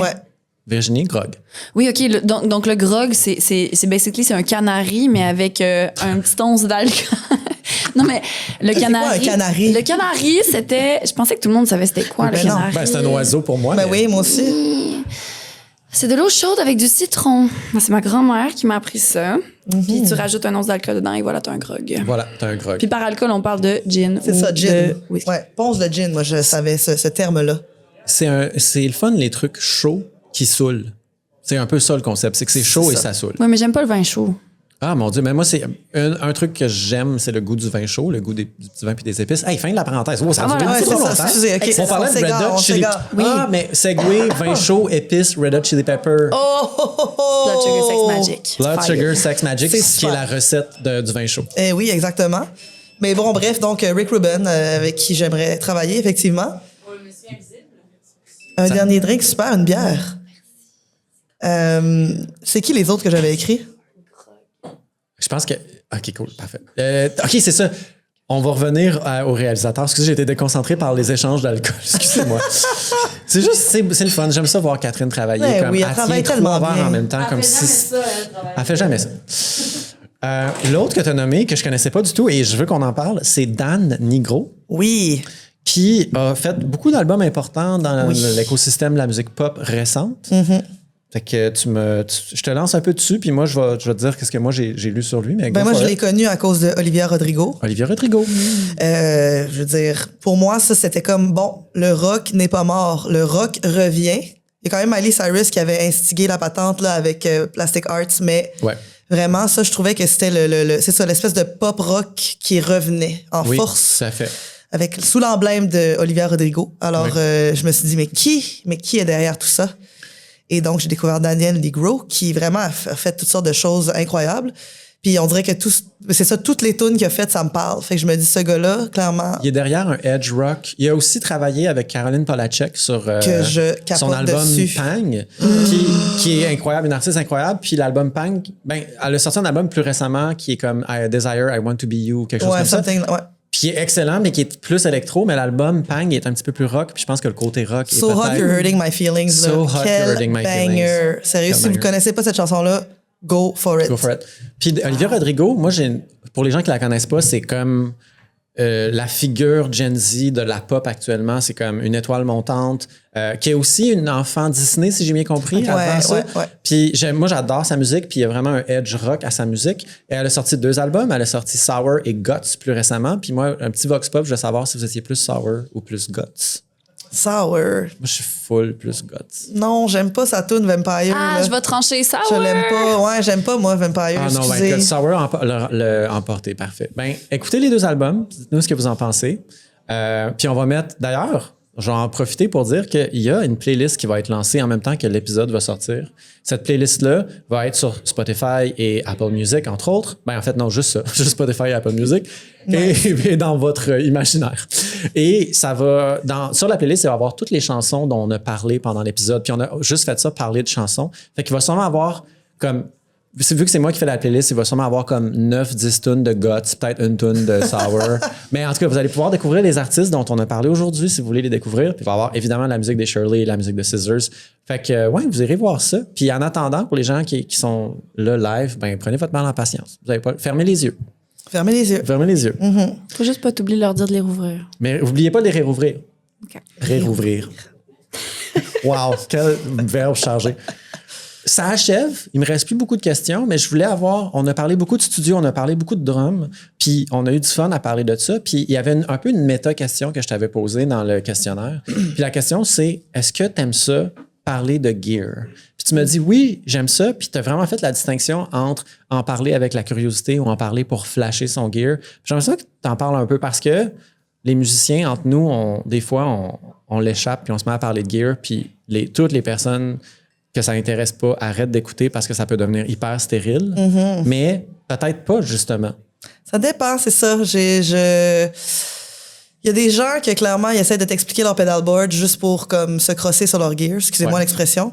Virginie, grog. Oui, OK. Donc, le grog, c'est basically, c'est un canari, mais avec un petit once d'alcool. Non, mais le canari. quoi, un canari? Le canari, c'était. Je pensais que tout le monde savait c'était quoi, Ben le non. canari. Ben, c'est un oiseau pour moi. Ben mais- oui, moi aussi. C'est de l'eau chaude avec du citron. C'est ma grand-mère qui m'a appris ça. Mhm. Puis tu rajoutes un once d'alcool dedans et voilà, t'as un grog. Voilà, t'as un grog. Puis par alcool, on parle de gin. C'est ou ça, gin. de whisky. Ouais, ponce de gin, moi, je savais ce terme-là. C'est le fun, les trucs chauds qui saoulent. C'est un peu ça le concept, c'est que c'est chaud C'est et ça. ça saoule. Ouais, mais j'aime pas le vin chaud. Ah mon Dieu, mais moi, c'est un truc que j'aime, c'est le goût du vin chaud, le goût du petit vin puis des épices. Hey, fin de la parenthèse. Oh, ça a duré voilà, beaucoup ouais, trop c'est ça, longtemps. excusez, ok. On parlait On de Red s'égare, Hot on Chili. s'égare. Oui. Ah, mais segway, vin chaud, épices, Red Hot Chili Pepper. Blood Sugar Sex Magic. Blood Fire. Sugar Sex Magic, C'est qui est super. la recette du vin chaud. Eh oui, exactement. Mais bon, bref, donc Rick Rubin, avec qui j'aimerais travailler, effectivement. Un dernier drink, super, une bière. C'est qui les autres que j'avais écrits? Je pense que... OK, cool, parfait. OK, c'est ça. On va revenir au réalisateur. Excusez, j'ai été déconcentré par les échanges d'alcool. Excusez-moi. C'est juste, c'est le fun. J'aime ça voir Catherine travailler. Ouais, comme, oui, elle travaille tient tellement 3 verres bien. en même temps. Comme si... Elle fait jamais ça. L'autre que tu as nommé, que je connaissais pas du tout, et je veux qu'on en parle, c'est Dan Nigro, Oui. qui a fait beaucoup d'albums importants dans Oui. l'écosystème de la musique pop récente. Fait que je te lance un peu dessus, puis moi, je vais te dire qu'est-ce que moi j'ai lu sur lui. Mais Ben go moi, for je it. l'ai connu à cause de Olivia Rodrigo. Olivia Rodrigo. Je veux dire, pour moi, ça, c'était comme, bon, le rock n'est pas mort. Le rock revient. Il y a quand même Miley Cyrus qui avait instigé la patente là, avec Plastic Arts, mais Ouais. vraiment, ça, je trouvais que c'était c'est ça, l'espèce de pop rock qui revenait en Oui, force. tout à fait. Sous l'emblème de Olivia Rodrigo. Alors, Oui. je me suis dit, mais qui est derrière tout ça? Et donc, j'ai découvert Daniel Nigro, qui vraiment a fait toutes sortes de choses incroyables. Puis, on dirait que c'est ça, toutes les tunes qu'il a faites, ça me parle. Fait que je me dis, ce gars-là, clairement, Il est derrière un edge rock. Il a aussi travaillé avec Caroline Polachek sur Que je capote son album dessus. Pang, qui est incroyable, une artiste incroyable. Puis l'album Pang, ben, elle a sorti un album plus récemment qui est comme I Desire, I Want to Be You, quelque chose ouais, comme ça. something, ouais. Puis il est excellent, mais qui est plus électro. Mais l'album Pang est un petit peu plus rock. Puis je pense que le côté rock So est Hot peut-être... You're Hurting My Feelings. So là. Hot Quel You're Hurting My banger. Feelings. Sérieux, Quel si vous banger. connaissez pas cette chanson-là, go for it. Go for it. Puis Olivia Rodrigo, moi, pour les gens qui la connaissent pas, c'est comme la figure Gen Z de la pop actuellement. C'est comme une étoile montante, qui est aussi une enfant Disney, si j'ai bien compris, avant ça. ouais. Puis moi, j'adore sa musique, puis il y a vraiment un edge rock à sa musique. Et elle a sorti 2 albums. Elle a sorti Sour et Guts plus récemment. Puis moi, un petit vox pop, je veux savoir si vous étiez plus Sour ou plus Guts. Sour. Moi, je suis full plus Guts. Non, j'aime pas sa tune Vampire. Ah, là. je vais trancher ça. Je l'aime pas. Ouais, j'aime pas, moi, Vampire. Ah non, ben, excusez. que Sour l'a emporté, parfait. Ben, écoutez les 2 albums, dites-nous ce que vous en pensez. Puis on va mettre, d'ailleurs, je vais en profiter pour dire qu'il y a une playlist qui va être lancée en même temps que l'épisode va sortir. Cette playlist-là va être sur Spotify et Apple Music, entre autres. Ben, en fait, non, juste ça. Juste Spotify et Apple Music. Et dans votre imaginaire. Et ça va, sur la playlist, il va y avoir toutes les chansons dont on a parlé pendant l'épisode. Puis on a juste fait ça, parler de chansons. Fait qu'il va sûrement avoir comme... Vu que c'est moi qui fais la playlist, il va sûrement avoir comme 9-10 tunes de Guts, peut-être une tune de Sour. Mais en tout cas, vous allez pouvoir découvrir les artistes dont on a parlé aujourd'hui si vous voulez les découvrir. Puis il va y avoir évidemment la musique des Shirley et la musique de Scissors. Fait que, ouais, vous irez voir ça. Puis en attendant, pour les gens qui sont là live, ben prenez votre mal en patience. Vous avez pas... Fermez les yeux. Fermez les yeux. Fermez les yeux. Faut juste pas t'oublier de leur dire de les rouvrir. Mais n'oubliez pas de les réouvrir. OK. Réouvrir. Wow, quel verbe chargé. Ça achève. Il me reste plus beaucoup de questions, mais je voulais on a parlé beaucoup de studio, on a parlé beaucoup de drums, puis on a eu du fun à parler de ça. Puis il y avait un peu une méta-question que je t'avais posée dans le questionnaire. Puis la question, c'est, est-ce que tu aimes ça, parler de gear? Puis tu me dis, oui, j'aime ça. Puis tu as vraiment fait la distinction entre en parler avec la curiosité ou en parler pour flasher son gear. Puis j'aimerais ça que tu en parles un peu parce que les musiciens, entre nous, des fois, on l'échappe puis on se met à parler de gear. Puis toutes les personnes que ça n'intéresse pas arrêtent d'écouter parce que ça peut devenir hyper stérile. Mais peut-être pas, justement. Ça dépend, c'est ça. Il y a des gens qui, clairement, ils essaient de t'expliquer leur pedalboard juste pour comme se crosser sur leur gear. Excusez-moi Ouais. l'expression.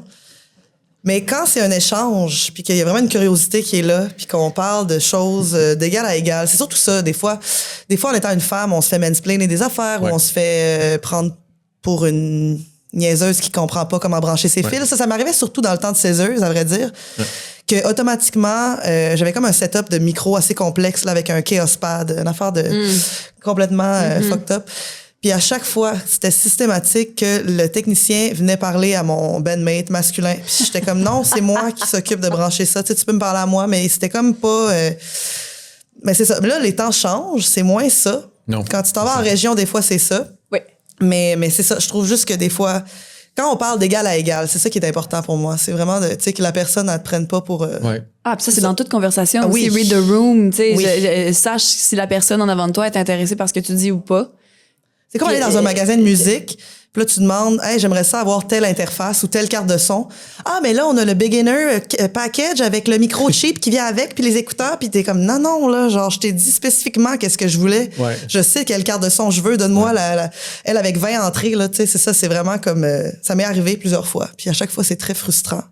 Mais quand c'est un échange, puis qu'il y a vraiment une curiosité qui est là, puis qu'on parle de choses d'égal à égal, c'est surtout ça. Des fois, en étant une femme, on se fait mansplainer des affaires, ou on se fait prendre pour une niaiseuse qui comprend pas comment brancher ses fils. Ça m'arrivait surtout dans le temps de céseuse, à vrai dire. Que automatiquement, j'avais comme un setup de micro assez complexe là, avec un Chaos Pad, une affaire de complètement fucked up. Puis à chaque fois, c'était systématique que le technicien venait parler à mon bandmate masculin. Puis j'étais comme, non, c'est moi qui s'occupe de brancher ça. Tu sais, tu peux me parler à moi, mais c'était comme pas... Mais c'est ça. Mais là, les temps changent, c'est moins ça. Non. Quand tu t'en vas en région, des fois, c'est ça. Oui. Mais c'est ça. Je trouve juste que des fois... Quand on parle d'égal à égal, c'est ça qui est important pour moi. C'est vraiment tu sais, que la personne ne te prenne pas pour... Ah, puis ça, c'est dans toute conversation aussi. Oui. Read the room, tu sais. Oui. Sache si la personne en avant de toi est intéressée par ce que tu dis ou pas. C'est comme aller dans un magasin de musique, puis là, tu demandes, hey, j'aimerais ça avoir telle interface ou telle carte de son. Ah, mais là, on a le beginner package avec le micro cheap qui vient avec, puis les écouteurs, puis t'es comme, non, là, genre, je t'ai dit spécifiquement qu'est-ce que je voulais. Ouais. Je sais quelle carte de son je veux, donne-moi elle avec 20 entrées, là, tu sais, c'est ça, c'est vraiment comme, ça m'est arrivé plusieurs fois, puis à chaque fois, c'est très frustrant.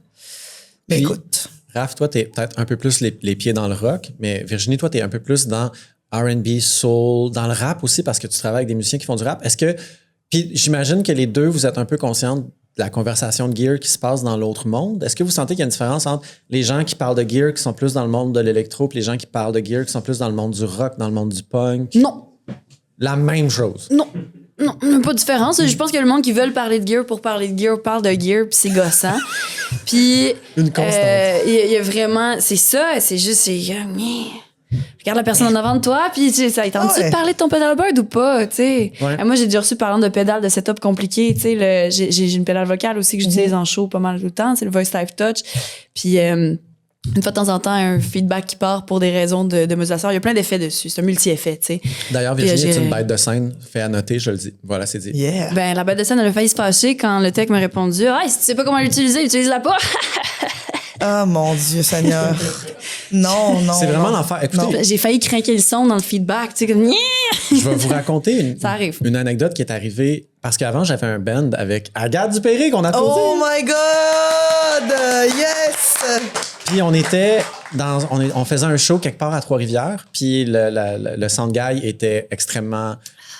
Mais Puis, écoute. Raph, toi, t'es peut-être un peu plus les pieds dans le rock, mais Virginie, toi, t'es un peu plus dans R&B, soul, dans le rap aussi, parce que tu travailles avec des musiciens qui font du rap. Est-ce que... Puis j'imagine que les deux, vous êtes un peu conscients de la conversation de gear qui se passe dans l'autre monde. Est-ce que vous sentez qu'il y a une différence entre les gens qui parlent de gear qui sont plus dans le monde de l'électro puis les gens qui parlent de gear qui sont plus dans le monde du rock, dans le monde du punk? Non. La même chose. Non, pas de différence. Je pense que le monde qui veut parler de gear pour parler de gear parle de gear, puis c'est gossant. Puis... Une constante. Il y a vraiment... C'est ça, c'est juste... Regarde la personne en avant de toi, puis ça tente-tu de parler de ton pedalboard ou pas, tu sais? Ouais. Moi, j'ai déjà reçu parlant de pédales de setup compliqué, tu sais, j'ai une pédale vocale aussi que j'utilise en show pas mal tout le temps, c'est le Voice Live Touch. Puis une fois de temps en temps, un feedback qui part pour des raisons de modulation. Il y a plein d'effets dessus, c'est un multi-effet, tu sais. D'ailleurs, Virginie est une bête de scène. Fait à noter, je le dis. Voilà, c'est dit. Yeah. Ben, la bête de scène, elle a failli se fâcher quand le tech m'a répondu « Ah, si tu sais pas comment l'utiliser, utilise-la pas! » Ah, mon Dieu Seigneur. Non. C'est vraiment l'enfer. Écoutez, J'ai failli craquer le son dans le feedback, tu sais, comme je vais vous raconter Ça arrive. une anecdote qui est arrivée parce qu'avant, j'avais un band avec Agathe Dupéry qu'on applaudit. Oh my God! Yes! Puis on faisait un show quelque part à Trois-Rivières, puis le sound guy était extrêmement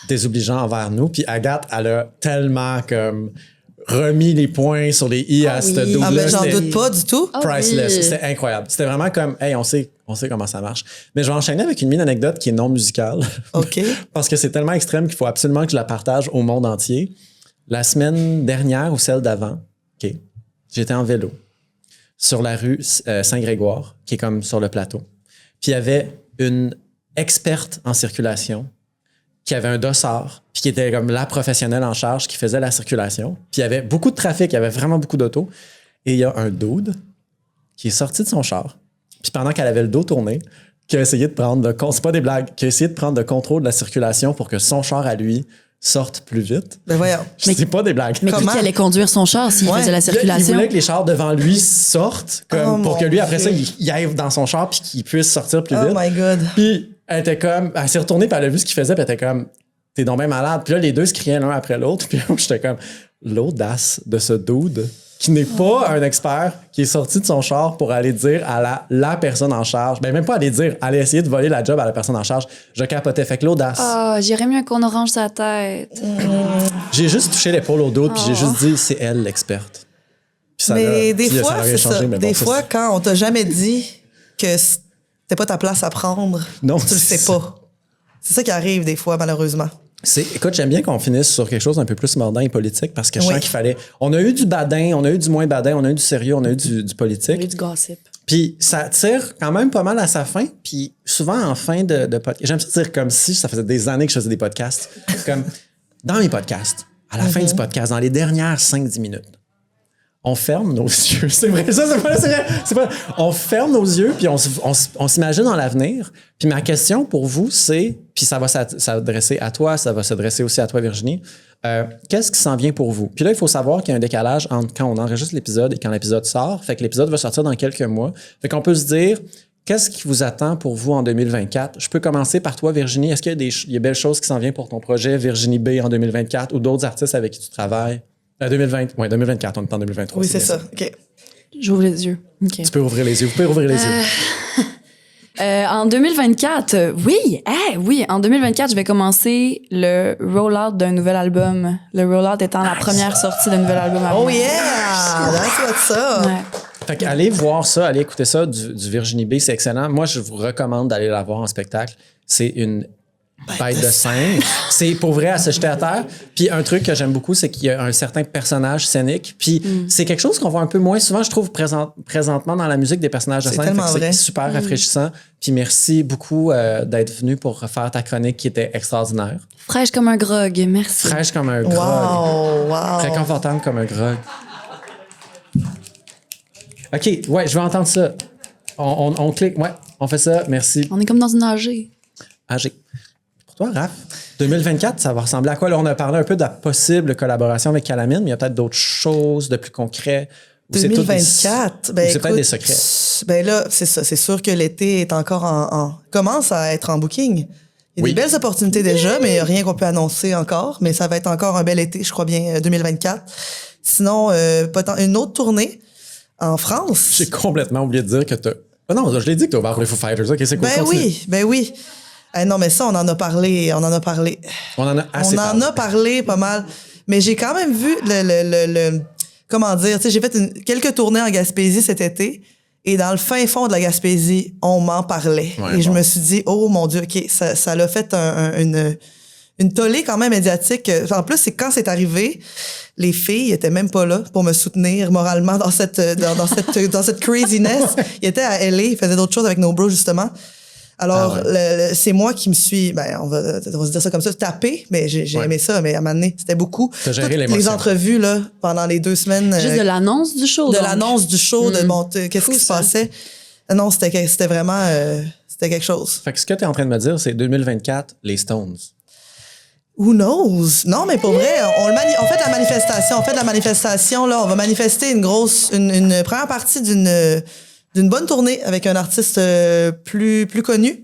désobligeant envers nous. Puis Agathe, elle a tellement comme remis les points sur les i à cette double-là. Ah, mais j'en C'était doute pas du tout. priceless. oui. C'était incroyable. C'était vraiment comme, hey, on sait comment ça marche. Mais je vais enchaîner avec une mini-anecdote qui est non musicale. OK. Parce que c'est tellement extrême qu'il faut absolument que je la partage au monde entier. La semaine dernière ou celle d'avant, OK, j'étais en vélo sur la rue Saint-Grégoire, qui est comme sur le plateau. Puis il y avait une experte en circulation qui avait un dossard, puis qui était comme la professionnelle en charge qui faisait la circulation. Puis il y avait beaucoup de trafic, il y avait vraiment beaucoup d'autos. Et il y a un dude qui est sorti de son char. Puis pendant qu'elle avait le dos tourné, qui a essayé de prendre c'est pas des blagues, qui a essayé de prendre le contrôle de la circulation pour que son char à lui sorte plus vite. Ben voyons. C'est pas des blagues. Mais qui allait conduire son char s'il faisait la Il circulation? voulait que les chars devant lui sortent comme pour que lui, après ça, il aille dans son char puis qu'il puisse sortir plus vite. Oh my God. Puis elle était comme... Elle s'est retournée puis elle a vu ce qu'il faisait puis elle était comme... T'es donc bien malade. Puis là, les deux se criaient l'un après l'autre. Puis j'étais comme... L'audace de ce dude qui n'est pas un expert, qui est sorti de son char pour aller dire à la personne en charge, ben même pas aller dire, aller essayer de voler la job à la personne en charge. Je capotais. Fait que l'audace. Ah, j'irais mieux qu'on orange sa tête. J'ai juste touché l'épaule au dude puis j'ai juste dit, c'est elle l'experte. Puis ça Mais l'a- des puis ça fois, l'a rien c'est changé, ça. mais bon, Des ça, fois, quand on t'a jamais dit que c'était pas ta place à prendre, Non, tu le c'est sais ça. pas. C'est ça qui arrive des fois, malheureusement. Écoute, j'aime bien qu'on finisse sur quelque chose d'un peu plus mordant et politique parce que je Oui. sens qu'il fallait... On a eu du badin, on a eu du moins badin, on a eu du sérieux, on a eu du politique. Du gossip. Puis ça tire quand même pas mal à sa fin. Puis souvent en fin de podcast, j'aime ça dire comme si ça faisait des années que je faisais des podcasts. Comme dans mes podcasts, à la fin du podcast, dans les dernières 5-10 minutes, on ferme nos yeux. C'est vrai, ça, c'est vrai. C'est pas, on ferme nos yeux, puis on s'imagine dans l'avenir. Puis ma question pour vous, c'est, puis ça va s'adresser à toi, ça va s'adresser aussi à toi, Virginie. Qu'est-ce qui s'en vient pour vous? Puis là, il faut savoir qu'il y a un décalage entre quand on enregistre l'épisode et quand l'épisode sort. Fait que l'épisode va sortir dans quelques mois. Fait qu'on peut se dire, qu'est-ce qui vous attend pour vous en 2024? Je peux commencer par toi, Virginie. Est-ce qu'il y a des belles choses qui s'en viennent pour ton projet Virginie B en 2024 ou d'autres artistes avec qui tu travailles? 2024, on est en 2023. Oui, c'est ça. OK. J'ouvre les yeux. OK. Tu peux ouvrir les yeux. Vous pouvez ouvrir les yeux. En 2024, oui, en 2024, je vais commencer le roll-out d'un nouvel album. Le roll-out étant la première sortie d'un nouvel album. Oh yeah! That's what's up! Ouais. Fait qu'allez voir ça, allez écouter ça du Virginie B, c'est excellent. Moi, je vous recommande d'aller la voir en spectacle. C'est une bête de scène. C'est pour vrai à se jeter à terre. Puis un truc que j'aime beaucoup, c'est qu'il y a un certain personnage scénique. Puis c'est quelque chose qu'on voit un peu moins souvent, je trouve, présentement dans la musique des personnages de C'est scène. tellement Fait que vrai. c'est super rafraîchissant. Puis merci beaucoup d'être venu pour faire ta chronique qui était extraordinaire. Fraîche comme un grog, merci. Fraîche comme un grog. Wow! Réconfortante comme un grog. OK, ouais, je veux entendre ça. On clique, ouais, on fait ça, merci. On est comme dans une AG. AG. Pour toi, Raph, 2024, ça va ressembler à quoi? Là, on a parlé un peu de la possible collaboration avec Calamine, mais il y a peut-être d'autres choses de plus concret. Ou c'est tout des- 2024, ou c'est peut-être des secrets. Ben là, c'est ça. C'est sûr que l'été est encore commence à être en booking. Il y a Oui. des belles opportunités déjà, mais il n'y a rien qu'on peut annoncer encore. Mais ça va être encore un bel été, je crois bien, 2024. Sinon, une autre tournée en France. J'ai complètement oublié de dire que tu Ah non, je l'ai dit que tu as ouvert pour les Foo Fighters. OK, c'est cool. continue. Ben oui. Non, mais ça, on en a parlé. On en a assez On en a parlé pas mal. Mais j'ai quand même vu comment dire, tu sais, j'ai fait quelques tournées en Gaspésie cet été. Et dans le fin fond de la Gaspésie, on m'en parlait. Ouais, et je me suis dit, oh mon Dieu, OK, ça l'a fait une tollée quand même médiatique. En plus, c'est quand c'est arrivé, les filles étaient même pas là pour me soutenir moralement dans cette craziness. Ils étaient à LA, ils faisaient d'autres choses avec nos bros, justement. Alors, c'est moi qui me suis, on va se dire ça comme ça, tapé, mais j'ai aimé ça, mais à un moment donné, c'était beaucoup. T'as géré Toutes l'émotion. les entrevues, là, pendant les 2 semaines. Juste de l'annonce du show. De donc. l'annonce du show, qu'est-ce Fou, qui se ça. passait. Non, c'était vraiment, c'était quelque chose. Fait que ce que tu es en train de me dire, c'est 2024, les Stones. Who knows? Non, mais pour vrai, on fait la manifestation. On fait de la manifestation, là. On va manifester une première partie d'une bonne tournée avec un artiste plus connu.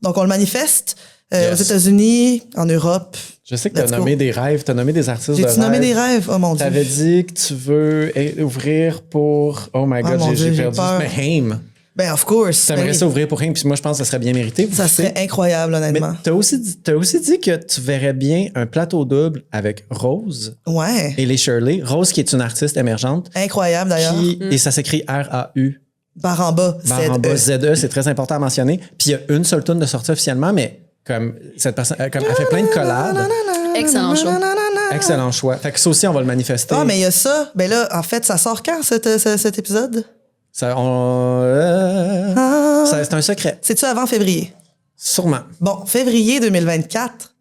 Donc, on le manifeste Yes. aux États-Unis, en Europe. Je sais que tu as Let's go. nommé des rêves, tu as nommé des artistes de J'ai-tu rêve. nommé des rêves? Oh mon Tu Dieu. avais dit que tu veux ouvrir pour... Oh my God, mon j'ai Dieu, j'ai perdu. peur. Mais Haim. Ben, of course. Tu aimerais Ben oui. ça ouvrir pour Haim, puis moi, je pense que ça serait bien mérité. Ça serait incroyable, Mais honnêtement. t'as aussi dit que tu verrais bien un plateau double avec Rose Ouais. et les Shirley. Rose, qui est une artiste émergente. Incroyable, d'ailleurs. Et ça s'écrit R-A-U. Barre en bas, Barre en bas, ZE. Z-E, c'est très important à mentionner. Puis il y a une seule tune de sortie officiellement, mais comme cette personne, comme elle fait plein de collabs. Excellent show. Excellent choix. Fait que ça aussi, on va le manifester. Ah, mais il y a ça. Ben là, en fait, ça sort quand, cet épisode? Ça, Ah. c'est un secret. C'est-tu avant février? Sûrement. Bon, février 2024,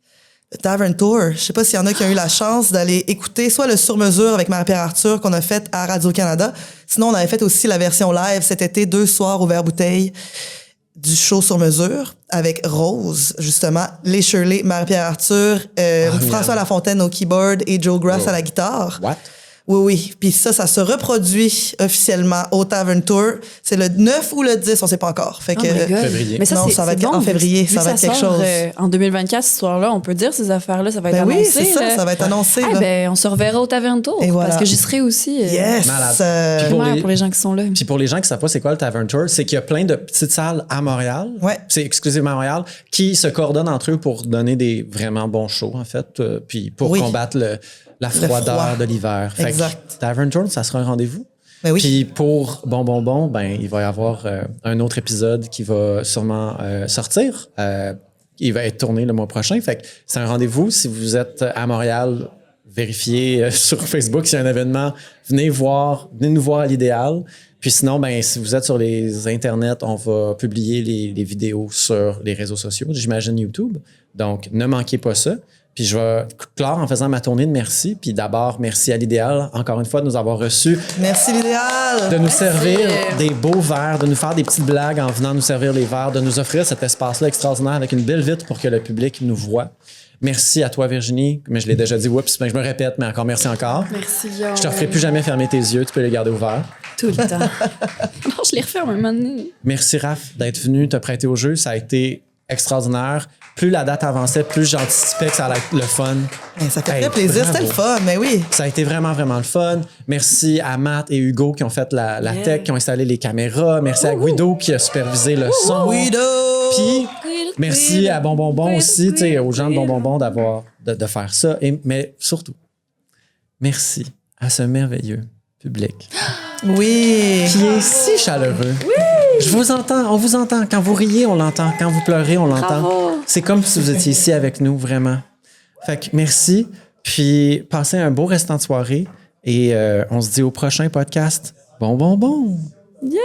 le Tavern Tour. Je sais pas s'il y en a qui ont eu la chance d'aller écouter soit le sur-mesure avec Marie-Pierre Arthur qu'on a fait à Radio-Canada. Sinon, on avait fait aussi la version live cet été, 2 soirs au verre-bouteille du show sur mesure avec Rose, justement, les Shirley, Marie-Pierre Arthur, François Lafontaine au keyboard et Joe Grass à la guitare. What? Oui. Puis ça se reproduit officiellement au Tavern Tour. C'est le 9 ou le 10, on sait pas encore. Fait Oh que my God. Février. Mais ça, Non, c'est ça va c'est être bon, en février, vu ça que va être quelque sort, chose. En 2024, ce soir-là, on peut dire ces affaires-là, ça va être ben annoncé. oui, c'est ça, là. ça va être annoncé. Ah, là. ben, on se reverra au Tavern Tour. Et voilà. Parce que j'y serai aussi. Yes! Malade. Puis Primaire pour les gens qui sont là. Puis pour les gens qui savent pas c'est quoi le Tavern Tour, c'est qu'il y a plein de petites salles à Montréal. Ouais. C'est exclusivement à Montréal qui se coordonnent entre eux pour donner des vraiment bons shows, en fait. Puis pour Oui. combattre la froideur froid. de l'hiver. Fait que Exact. Tavern Tour, ça sera un rendez-vous. Ben oui. Puis pour Bon, ben, il va y avoir un autre épisode qui va sûrement sortir. Il va être tourné le mois prochain. Fait que c'est un rendez-vous. Si vous êtes à Montréal, vérifiez sur Facebook s'il y a un événement. Venez nous voir à l'Idéal. Puis sinon, ben, si vous êtes sur les internets, on va publier les vidéos sur les réseaux sociaux, j'imagine YouTube. Donc, ne manquez pas ça. Puis je vais clore en faisant ma tournée de merci. Puis d'abord, merci à l'Idéal, encore une fois, de nous avoir reçus, Merci l'idéal! de nous servir des beaux verres, de nous faire des petites blagues en venant nous servir les verres, de nous offrir cet espace-là extraordinaire avec une belle vitre pour que le public nous voit. Merci à toi, Virginie. Mais je l'ai déjà dit, oups, ben, je me répète, mais encore merci encore. Merci, Guillaume. Je te ferai plus jamais fermer tes yeux, tu peux les garder ouverts. Tout le temps. Non, je les referme un moment donné. Merci, Raph, d'être venu te prêter au jeu. Ça a été extraordinaire. Plus la date avançait, plus j'anticipais que ça allait être le fun. Ça fait Hey, très plaisir. bravo. C'était le fun, mais oui. Ça a été vraiment, vraiment le fun. Merci à Matt et Hugo qui ont fait la tech, qui ont installé les caméras. Merci à Guido qui a supervisé le son. Guido! Puis, merci à Bonbonbon aussi, tu sais, aux gens de Bonbonbon de faire ça. Mais surtout, merci à ce merveilleux public Oui. qui est si chaleureux. Je vous entends, on vous entend. Quand vous riez, on l'entend. Quand vous pleurez, on l'entend. Bravo. C'est comme si vous étiez ici avec nous, vraiment. Fait que merci. Puis, passez un beau restant de soirée. Et on se dit au prochain podcast. Bon. Yeah!